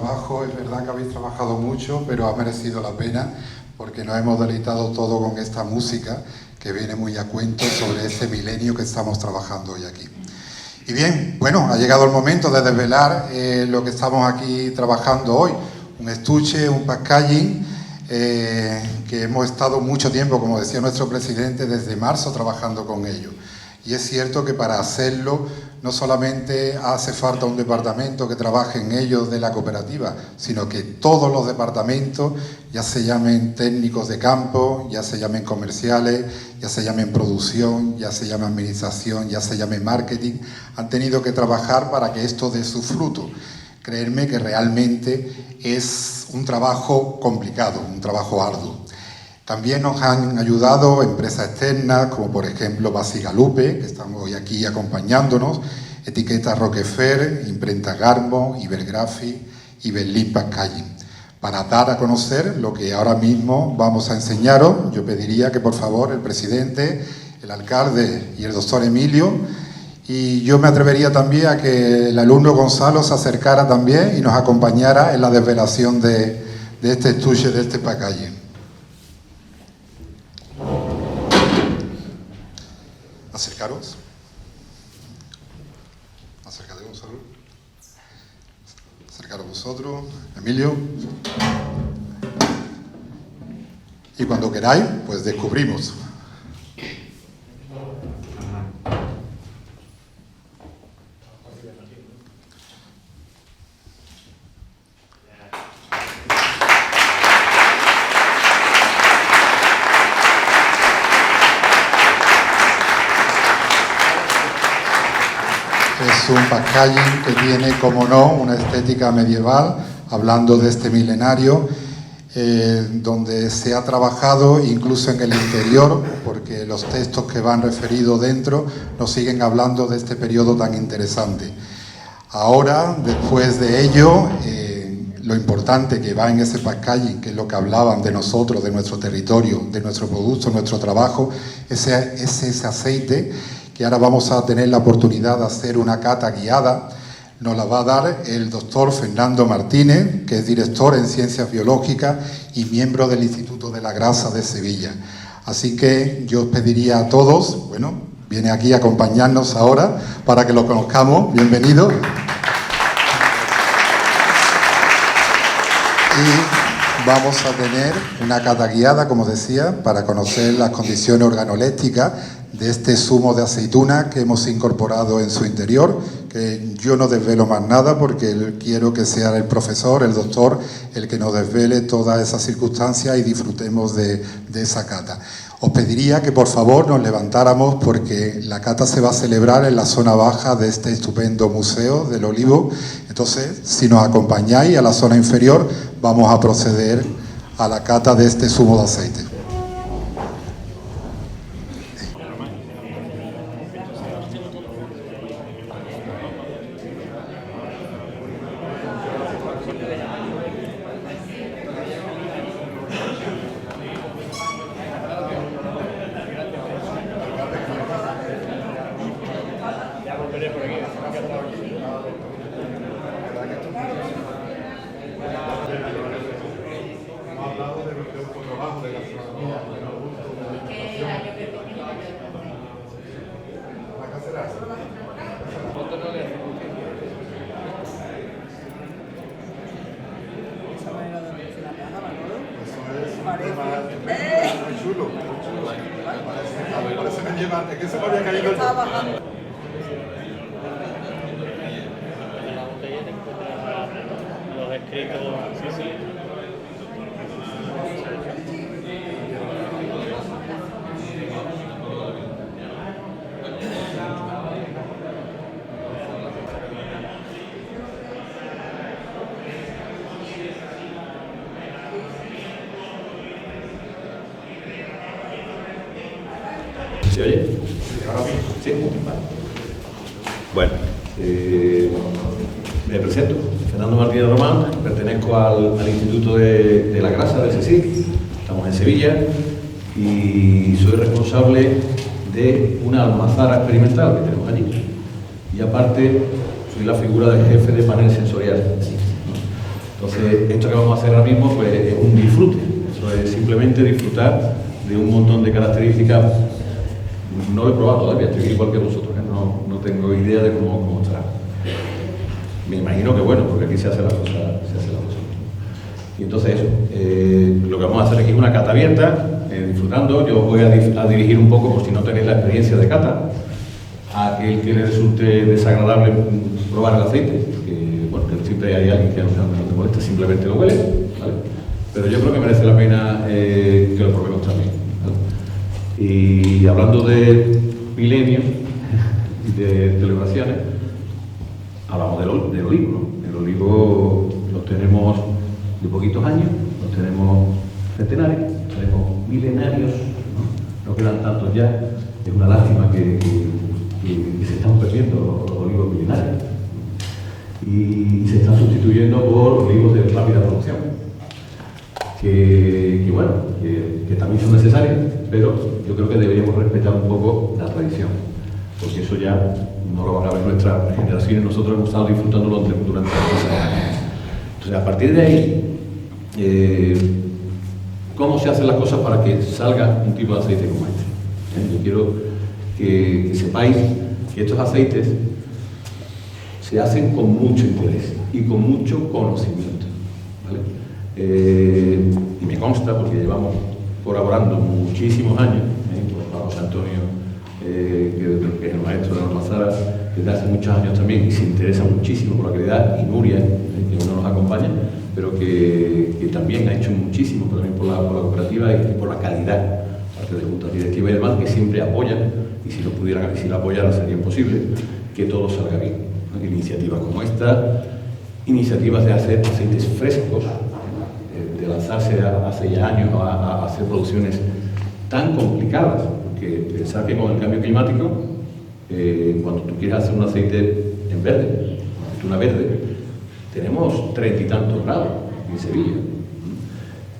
trabajo. Es verdad que habéis trabajado mucho, pero ha merecido la pena porque nos hemos deleitado todo con esta música que viene muy a cuento sobre ese milenio que estamos trabajando hoy aquí. Y bien, bueno, ha llegado el momento de desvelar lo que estamos aquí trabajando hoy. Un estuche, un packaging, que hemos estado mucho tiempo, como decía nuestro presidente, desde marzo trabajando con ello. Y es cierto que para hacerlo no solamente hace falta un departamento que trabaje en ello de la cooperativa, sino que todos los departamentos, ya se llamen técnicos de campo, ya se llamen comerciales, ya se llamen producción, ya se llame administración, ya se llame marketing, han tenido que trabajar para que esto dé su fruto. Creedme que realmente es un trabajo complicado, un trabajo arduo. También nos han ayudado empresas externas, como por ejemplo Basigalupe, que estamos hoy aquí acompañándonos, Etiqueta Roquefort, Imprenta Garmo, Ibergraphic y Berlin Packaging. Para dar a conocer lo que ahora mismo vamos a enseñaros, yo pediría que por favor el presidente, el alcalde y el doctor Emilio, y yo me atrevería también a que el alumno Gonzalo se acercara también y nos acompañara en la desvelación de este estuche, de este packaging. Acercaros. Acércate, Gonzalo. Acercaros vosotros, Emilio. Y cuando queráis, pues descubrimos. Es un packaging que tiene, como no, una estética medieval, hablando de este milenario, donde se ha trabajado incluso en el interior, porque los textos que van referidos dentro nos siguen hablando de este periodo tan interesante. Ahora, después de ello, lo importante que va en ese packaging, que es lo que hablaban de nosotros, de nuestro territorio, de nuestro producto, nuestro trabajo, es ese aceite que ahora vamos a tener la oportunidad de hacer una cata guiada. Nos la va a dar el doctor Fernando Martínez, que es director en Ciencias Biológicas y miembro del Instituto de la Grasa de Sevilla. Así que yo os pediría a todos, bueno, viene aquí a acompañarnos ahora para que lo conozcamos. Bienvenido. Y vamos a tener una cata guiada, como decía, para conocer las condiciones organolépticas de este zumo de aceituna que hemos incorporado en su interior, que yo no desvelo más nada porque quiero que sea el profesor, el doctor, el que nos desvele todas esas circunstancias y disfrutemos de esa cata. Os pediría que por favor nos levantáramos porque la cata se va a celebrar en la zona baja de este estupendo museo del Olivo. Entonces, si nos acompañáis a la zona inferior, vamos a proceder a la cata de este zumo de aceite. Los escritos, sí. ¿Se oye? Sí. Bueno, me presento. Fernando Martínez Román, pertenezco al Instituto de la Grasa del CSIC, estamos en Sevilla y soy responsable de una almazara experimental que tenemos allí. Y aparte, soy la figura del jefe de panel sensorial. Entonces, esto que vamos a hacer ahora mismo pues, es un disfrute. Eso es simplemente disfrutar de un montón de características. No lo he probado todavía, estoy igual que vosotros, ¿eh? No tengo idea de cómo estará. Me imagino que bueno, porque aquí se hace la cosa. Y entonces eso, lo que vamos a hacer aquí es una cata abierta, disfrutando. Yo voy a dirigir un poco, por si no tenéis la experiencia de cata, a aquel que le resulte desagradable probar el aceite, que, bueno, que siempre hay alguien que no te molesta, simplemente lo huele, ¿vale? Pero yo creo que merece la pena que lo probemos también, ¿vale? Y hablando de milenios y de celebraciones, hablamos del olivo, ¿no? El olivo lo tenemos de poquitos años, los tenemos centenarios, los tenemos milenarios, no quedan tantos ya. Es una lástima que se están perdiendo los olivos milenarios y se están sustituyendo por olivos de rápida producción, que bueno, que también son necesarios, pero yo creo que deberíamos respetar un poco la tradición, porque eso ya no lo van a ver nuestras generaciones. Nosotros hemos estado disfrutándolo durante muchos años. Entonces, a partir de ahí, ¿cómo se hacen las cosas para que salga un tipo de aceite como este? Yo quiero que sepáis que estos aceites se hacen con mucho interés y con mucho conocimiento, ¿vale? Y me consta, porque llevamos colaborando muchísimos años, con José Antonio, que es el maestro de la almazara, desde hace muchos años también, y se interesa muchísimo por la calidad, y Nuria, que uno nos acompaña, pero que también ha hecho muchísimo también por la cooperativa y por la calidad, parte de juntas directivas y demás, que siempre apoyan, y si la apoyaran sería imposible que todo salga bien, ¿no? Iniciativas como esta, iniciativas de hacer aceites frescos, de lanzarse hace ya años a hacer producciones tan complicadas, porque pensar que con el cambio climático, cuando tú quieres hacer un aceite en verde, aceituna verde, tenemos 30 y tantos grados en Sevilla.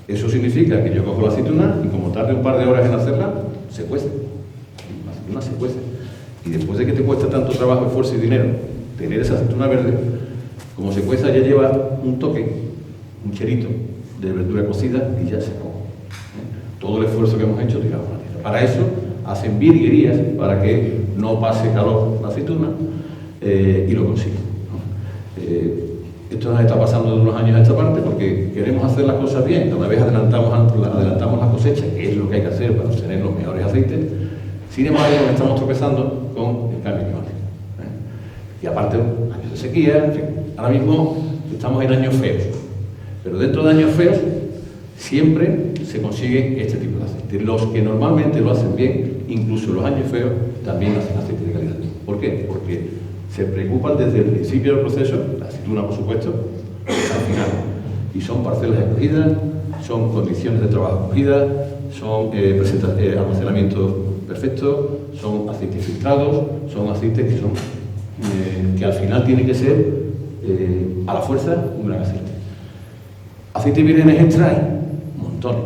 Eso significa que yo cojo la aceituna y como tarde un par de horas en hacerla, se cuece. La aceituna se cuece. Y después de que te cuesta tanto trabajo, esfuerzo y dinero tener esa aceituna verde, como se cueza ya lleva un toque, un cherito de verdura cocida y ya se come. Todo el esfuerzo que hemos hecho tirado a la tierra. Para eso hacen virguerías para que no pase calor la aceituna y lo consiguen, ¿no? Esto nos está pasando de unos años a esta parte porque queremos hacer las cosas bien. Cada vez adelantamos la cosecha, que es lo que hay que hacer para obtener los mejores aceites. Sin embargo, estamos tropezando con el cambio climático. Y aparte, años de sequía, en fin. Ahora mismo estamos en años feos. Pero dentro de años feos, siempre se consigue este tipo de aceite. Los que normalmente lo hacen bien, incluso en los años feos, también hacen aceite de calidad. ¿Por qué? Porque se preocupan desde el principio del proceso, la aceituna por supuesto, hasta el final. Y son parcelas escogidas, son condiciones de trabajo escogidas, son almacenamiento perfecto, son aceites filtrados, son aceites que son que al final tienen que ser a la fuerza un gran aceite. Aceites vírgenes extra hay montones,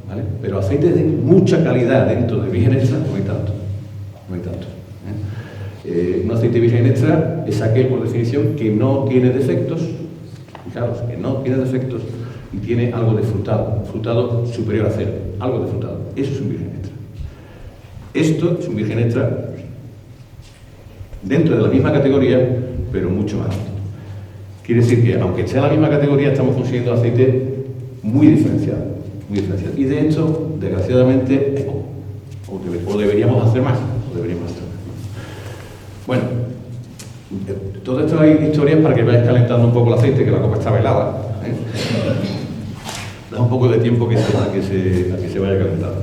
¿vale? Pero aceites de mucha calidad dentro de virgen extra no hay tanto. No hay tanto. Un aceite virgen extra es aquel, por definición, que no tiene defectos, fijaros, que no tiene defectos y tiene algo de frutado superior a cero, algo de frutado. Eso es un virgen extra. Esto es un virgen extra dentro de la misma categoría, pero mucho más alto. Quiere decir que, aunque sea la misma categoría, estamos consiguiendo aceite muy diferenciado, muy diferenciado. Y de hecho, desgraciadamente, es poco. O deberíamos hacer más, Bueno, todo esto hay historias para que vayáis calentando un poco el aceite, que la copa está velada. Da un poco de tiempo a que se vaya calentando.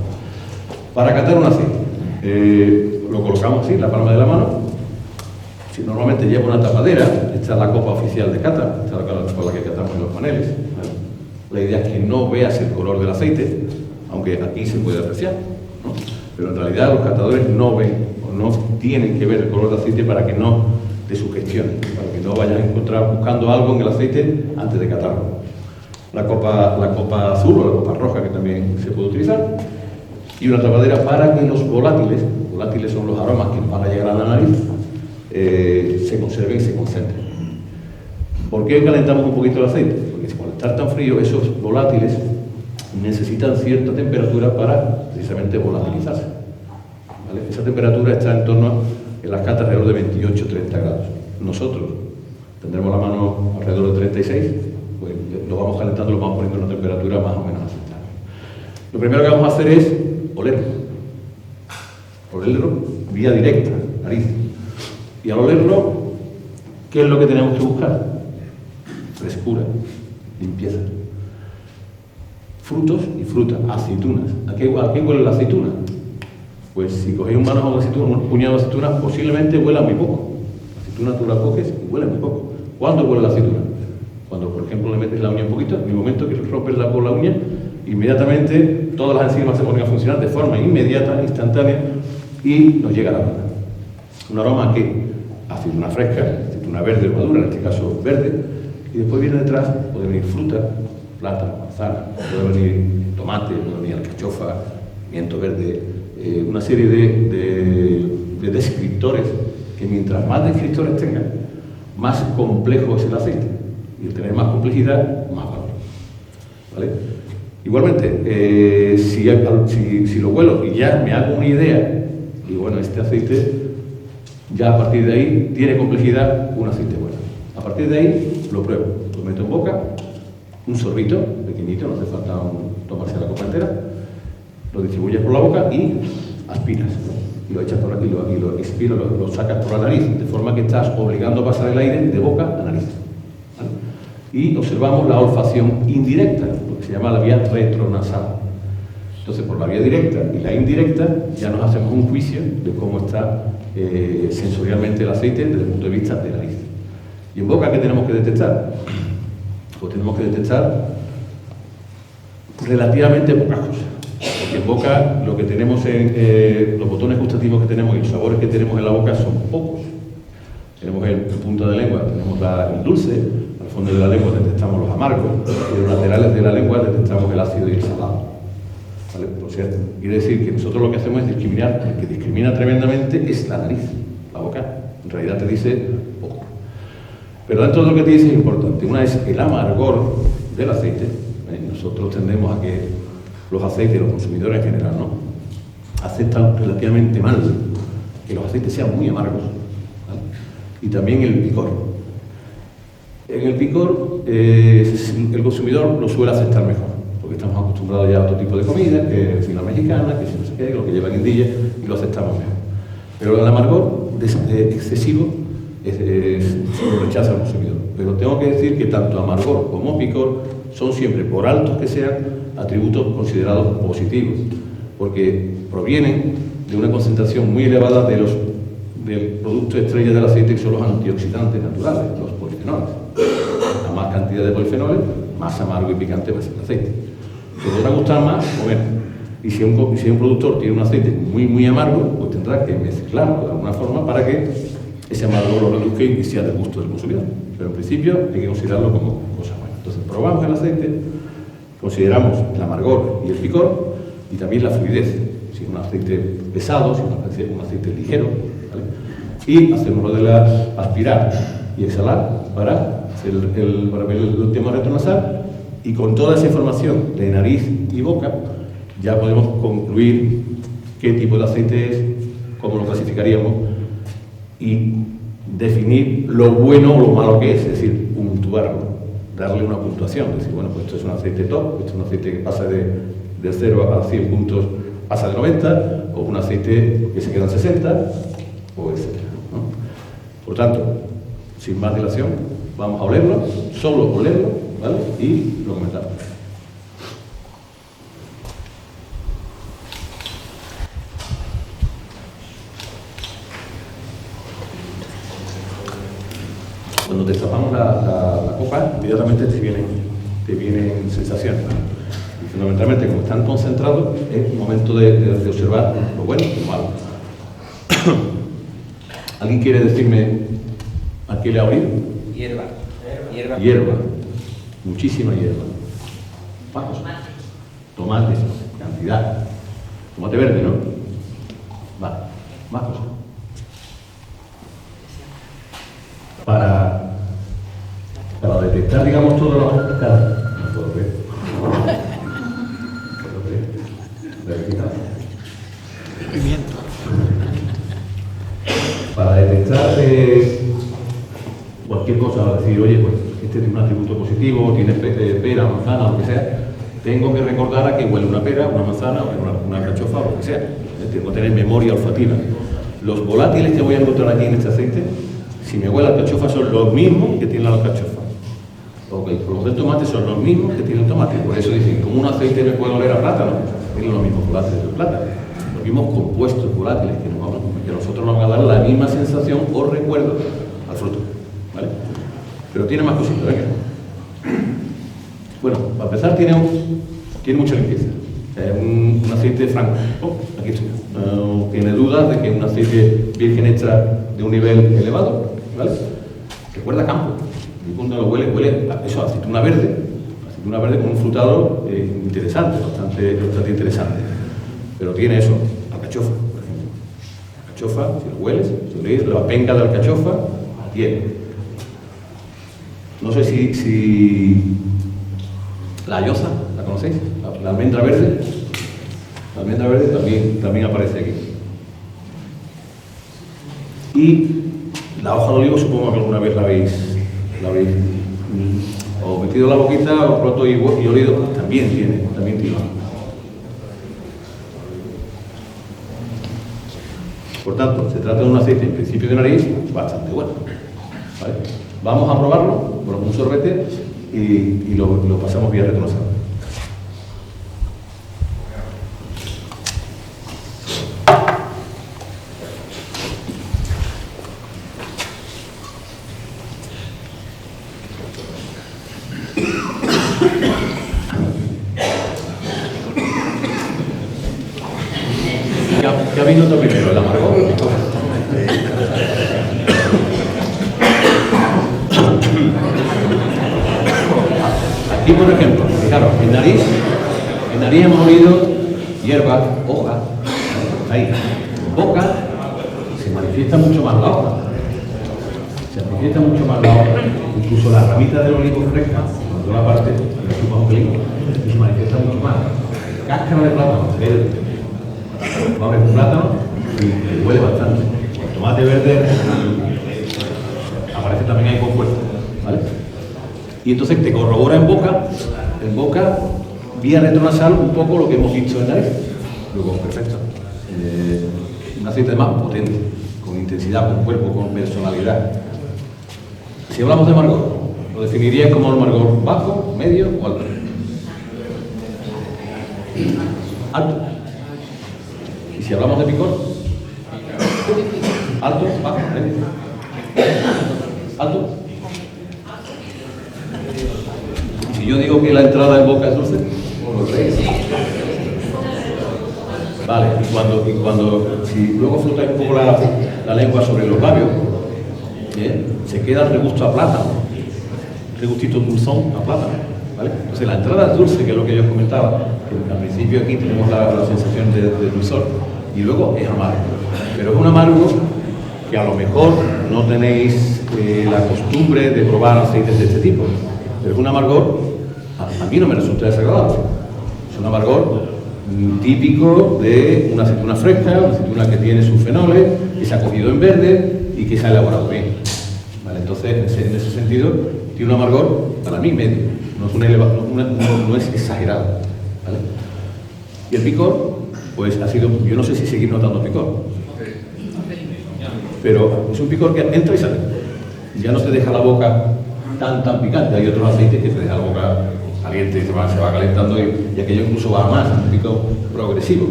Para catar un aceite, lo colocamos así, en la palma de la mano. Si normalmente lleva una tapadera, esta es la copa oficial de cata, esta es la con la que catamos en los paneles. La idea es que no veas el color del aceite, aunque aquí se puede apreciar, ¿no? Pero en realidad los catadores no ven o no tienen que ver el color del aceite para que no te sugestionen, para que no vayas a encontrar buscando algo en el aceite antes de catarlo. La copa azul o la copa roja, que también se puede utilizar, y una tapadera para que los volátiles son los aromas que nos van a llegar a la nariz, se conserven y se concentren. ¿Por qué calentamos un poquito el aceite? Porque cuando estar tan frío, esos volátiles necesitan cierta temperatura para precisamente volatilizarse. ¿Vale? Esa temperatura está en torno, en las catas, alrededor de 28-30 grados. Nosotros tendremos la mano alrededor de 36, pues lo vamos calentando, lo vamos poniendo en una temperatura más o menos aceptable. Lo primero que vamos a hacer es olerlo. Olerlo vía directa, nariz. Y al olerlo, ¿qué es lo que tenemos que buscar? Frescura, limpieza. Frutos y frutas, aceitunas. ¿A qué huele la aceituna? Pues si cogéis un manojo de aceituna, un puñado de aceitunas, posiblemente huela muy poco. La aceituna tú la coges y huele muy poco. ¿Cuándo huele la aceituna? Cuando, por ejemplo, le metes la uña un poquito, en el momento que rompes con la uña, inmediatamente todas las enzimas se ponen a funcionar de forma inmediata, instantánea, y nos llega la aroma. Un aroma que, aceituna fresca, aceituna verde o madura, en este caso verde, y después viene detrás, puede venir fruta, plátano, manzana, puede venir tomate, puede venir alcachofa, pimiento verde, una serie de descriptores que mientras más descriptores tengan, más complejo es el aceite. Y al tener más complejidad, más valor. ¿Vale? Igualmente, si lo huelo y ya me hago una idea, y bueno, este aceite, ya a partir de ahí, tiene complejidad, un aceite bueno. A partir de ahí, lo pruebo. Lo meto en boca, un sorbito, pequeñito, no hace falta tomarse la copa entera, lo distribuyes por la boca y aspiras. Y lo echas por aquí, y lo expiras, lo sacas por la nariz, de forma que estás obligando a pasar el aire de boca a nariz. ¿Vale? Y observamos la olfacción indirecta, lo que se llama la vía retronasal. Entonces, por la vía directa y la indirecta, ya nos hacemos un juicio de cómo está sensorialmente el aceite desde el punto de vista de la nariz. ¿Y en boca qué tenemos que detectar? Pues tenemos que detectar relativamente pocas cosas. Porque en boca lo que tenemos los botones gustativos que tenemos y los sabores que tenemos en la boca son pocos. Tenemos en punta de lengua, tenemos el dulce, al fondo de la lengua detectamos los amargos, y en los laterales de la lengua detectamos el ácido y el salado. ¿Vale? Por cierto, quiere decir que nosotros lo que hacemos es discriminar. El que discrimina tremendamente es la nariz, la boca. En realidad te dice poco. Pero dentro de lo que te dice es importante. Una es el amargor del aceite. Nosotros tendemos a que los aceites, los consumidores en general, ¿no?, aceptan relativamente mal que los aceites sean muy amargos. ¿Vale? Y también el picor. En el picor, el consumidor lo suele aceptar mejor, porque estamos acostumbrados ya a otro tipo de comida, que es la mexicana, que si no sé qué, lo que lleva guindilla, y lo aceptamos mejor. Pero el amargor excesivo lo rechaza el consumidor. Pero tengo que decir que tanto amargor como picor son siempre, por altos que sean, atributos considerados positivos, porque provienen de una concentración muy elevada del producto estrella del aceite, que son los antioxidantes naturales, los polifenoles. A más cantidad de polifenoles, más amargo y picante va a ser el aceite. ¿Te podrá gustar más o menos? Y si un productor tiene un aceite muy, muy amargo, pues tendrá que mezclarlo de alguna forma para que ese amargo lo reduzca y sea del gusto del consumidor. Pero en principio hay que considerarlo como cosa buena. Entonces probamos el aceite, consideramos el amargor y el picor y también la fluidez. Si es un aceite pesado, si es un aceite ligero, ¿vale? Y hacemos lo de aspirar y exhalar para ver el tema retronasal, y con toda esa información de nariz y boca ya podemos concluir qué tipo de aceite es, cómo lo clasificaríamos y definir lo bueno o lo malo que es decir, puntuarlo, darle una puntuación, decir, bueno, pues esto es un aceite top, esto es un aceite que pasa de 0 a 100 puntos, pasa de 90, o un aceite que se queda en 60, o etc., ¿no? Por tanto, sin más dilación, vamos a olerlo, solo olerlo, ¿vale? Y lo comentamos. Cuando destapamos la copa, inmediatamente te vienen sensaciones, ¿no? Y fundamentalmente, como están concentrados, es un momento de observar lo bueno y lo malo. ¿Alguien quiere decirme a qué le ha olido? Hierba. Muchísima hierba. Más cosas. Tomate, cantidad. Tomate verde, ¿no? Vale. Más cosas. Para detectar, digamos, todo lo... compuesto positivo, tiene pera, manzana, lo que sea, tengo que recordar a que huele una pera, una manzana, una alcachofa o lo que sea. Tengo que tener memoria olfativa. Los volátiles que voy a encontrar aquí en este aceite, si me huele a alcachofa, son los mismos que tiene la alcachofa. Okay. Los del tomate son los mismos que tiene el tomate. Por eso dicen, como un aceite me puede oler a plátano, tienen los mismos volátiles del plátano. Los mismos compuestos volátiles que a nosotros nos van a dar la misma sensación o recuerdo al fruto. ¿Vale? Pero tiene más cositas, ¿verdad? Bueno, para empezar tiene mucha limpieza. Es un aceite franco. Aquí estoy. No tiene dudas de que es un aceite virgen extra de un nivel elevado, ¿vale? Recuerda campo. Y cuando lo huele a eso, aceituna verde con un frutado interesante, bastante interesante. Pero tiene eso, alcachofa, por ejemplo. Alcachofa, si lo hueles, si oléis la penca de alcachofa, tiene. No sé si la ayoza, ¿la conocéis? La almendra verde. La almendra verde también aparece aquí. Y la hoja de olivo, supongo que alguna vez la habéis o metido en la boquita o roto y olido, también tiene. Por tanto, se trata de un aceite en principio de nariz bastante bueno. ¿Vale? Vamos a probarlo con un sorbete y lo pasamos vía retronasaal. ¿Qué vino primero? ¿El amargor? Aquí, por ejemplo, fijaros, en nariz hemos oído hierba, hoja, ahí. En boca se manifiesta mucho más la hoja. Incluso las ramitas del olivo fresca, cuando la parte, la chupa un pelín, se manifiesta mucho más. Cáscara de plátano, ahora es un plátano y huele bastante. El tomate verde aparece también ahí compuesto, ¿vale? Y entonces te corrobora en boca, vía retronasal, un poco lo que hemos visto en nariz. Luego, perfecto. Un aceite más potente, con intensidad, con cuerpo, con personalidad. Si hablamos de amargor, lo definiría como un amargor bajo, medio o alto. Alto. Y si hablamos de picor, alto, bajo, medio. Alto. Y si yo digo que la entrada en boca es dulce, ¿cómo lo veis? Vale, y cuando si luego frotáis un poco la lengua sobre los labios, ¿bien? Se queda el regusto a plátano, regustito dulzón a plátano, ¿vale? Entonces la entrada es dulce, que es lo que yo os comentaba, que al principio aquí tenemos la sensación de dulzor, y luego es amargo, pero es un amargo que a lo mejor no tenéis la costumbre de probar aceites de este tipo, pero es un amargor, a mí no me resulta desagradable, es un amargor típico de una aceituna fresca, una aceituna que tiene sus fenoles, que se ha cogido en verde y que se ha elaborado bien. ¿Vale? Entonces, en ese sentido, tiene un amargor, para mí, medio, no es exagerado. ¿Vale? Y el picor, pues ha sido, yo no sé si seguir notando picor, pero es un picor que entra y sale. Ya no te deja la boca tan picante. Hay otros aceites que te dejan la boca caliente y se va calentando y aquello incluso va a más, un pico progresivo.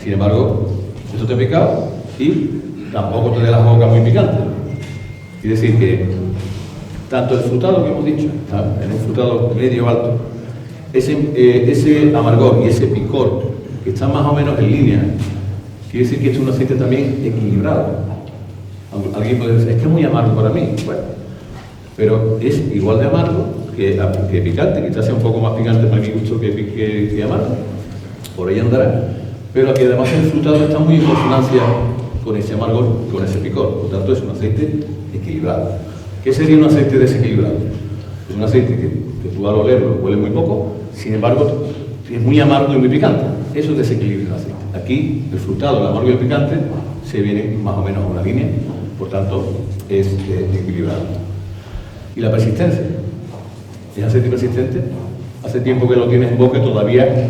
Sin embargo, esto te ha picado y tampoco te deja la boca muy picante. Es decir, que tanto el frutado que hemos dicho, en un frutado medio alto, ese amargor y ese picor que están más o menos en línea, quiere decir que este es un aceite también equilibrado. Alguien puede decir, es que es muy amargo para mí. Bueno, pero es igual de amargo que picante, quizás sea un poco más picante para mi gusto que amargo, por ahí andará. Pero aquí además el frutado está muy en consonancia con ese amargor, con ese picor. Por tanto, es un aceite equilibrado. ¿Qué sería un aceite desequilibrado? Es un aceite que tú al olerlo huele muy poco, sin embargo, es muy amargo y muy picante. Eso es desequilibrio del aceite. Aquí, el frutado, el amargo y el picante se vienen más o menos a una línea, por tanto, es equilibrado. Y la persistencia. Es aceite persistente. Hace tiempo que lo tienes en boca y todavía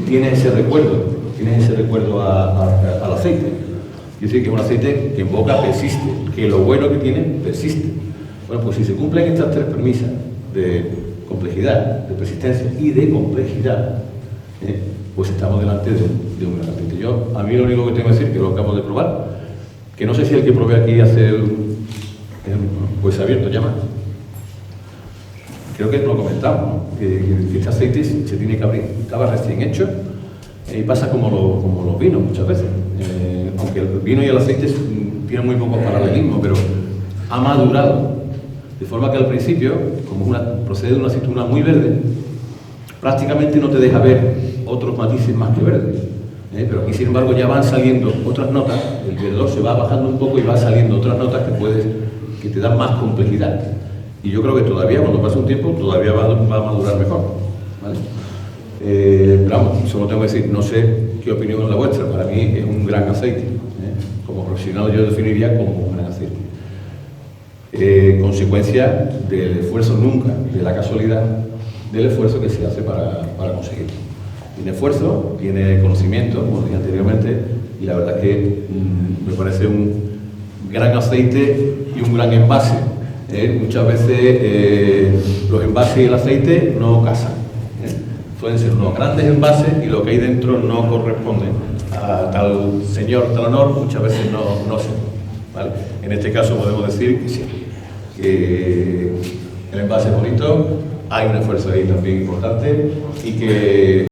tienes ese recuerdo al aceite. Es decir, que es un aceite que en boca persiste, que lo bueno que tiene persiste. Bueno, pues si se cumplen estas tres premisas de complejidad, de persistencia y de complejidad, pues estamos delante de un gran aceite. A mí lo único que tengo que decir, que lo acabo de probar, que no sé si el que probé aquí hace pues abierto ya más. Creo que lo comentamos, ¿no? que este aceite se tiene que abrir. Estaba recién hecho y pasa como los vinos muchas veces. Aunque el vino y el aceite tienen muy pocos paralelismos, pero ha madurado. De forma que al principio, como procede de una aceituna muy verde, prácticamente no te deja ver otros matices más que verde. Pero aquí, sin embargo, ya van saliendo otras notas, el verdor se va bajando un poco y va saliendo otras notas que te dan más complejidad. Y yo creo que todavía, cuando pase un tiempo, todavía va a madurar mejor. ¿Vale? Pero vamos, solo tengo que decir, no sé qué opinión es la vuestra. Para mí es un gran aceite. Como profesional yo lo definiría como un gran aceite. Consecuencia del esfuerzo nunca, de la casualidad, del esfuerzo que se hace para conseguirlo. Tiene esfuerzo, tiene conocimiento, como dije anteriormente, y la verdad es que me parece un gran aceite y un gran envase. Muchas veces los envases y el aceite no casan. Suelen ser unos grandes envases y lo que hay dentro no corresponde a tal señor, tal honor, muchas veces no se. ¿Vale? En este caso podemos decir que sí, que el envase es bonito, hay un esfuerzo ahí también importante y que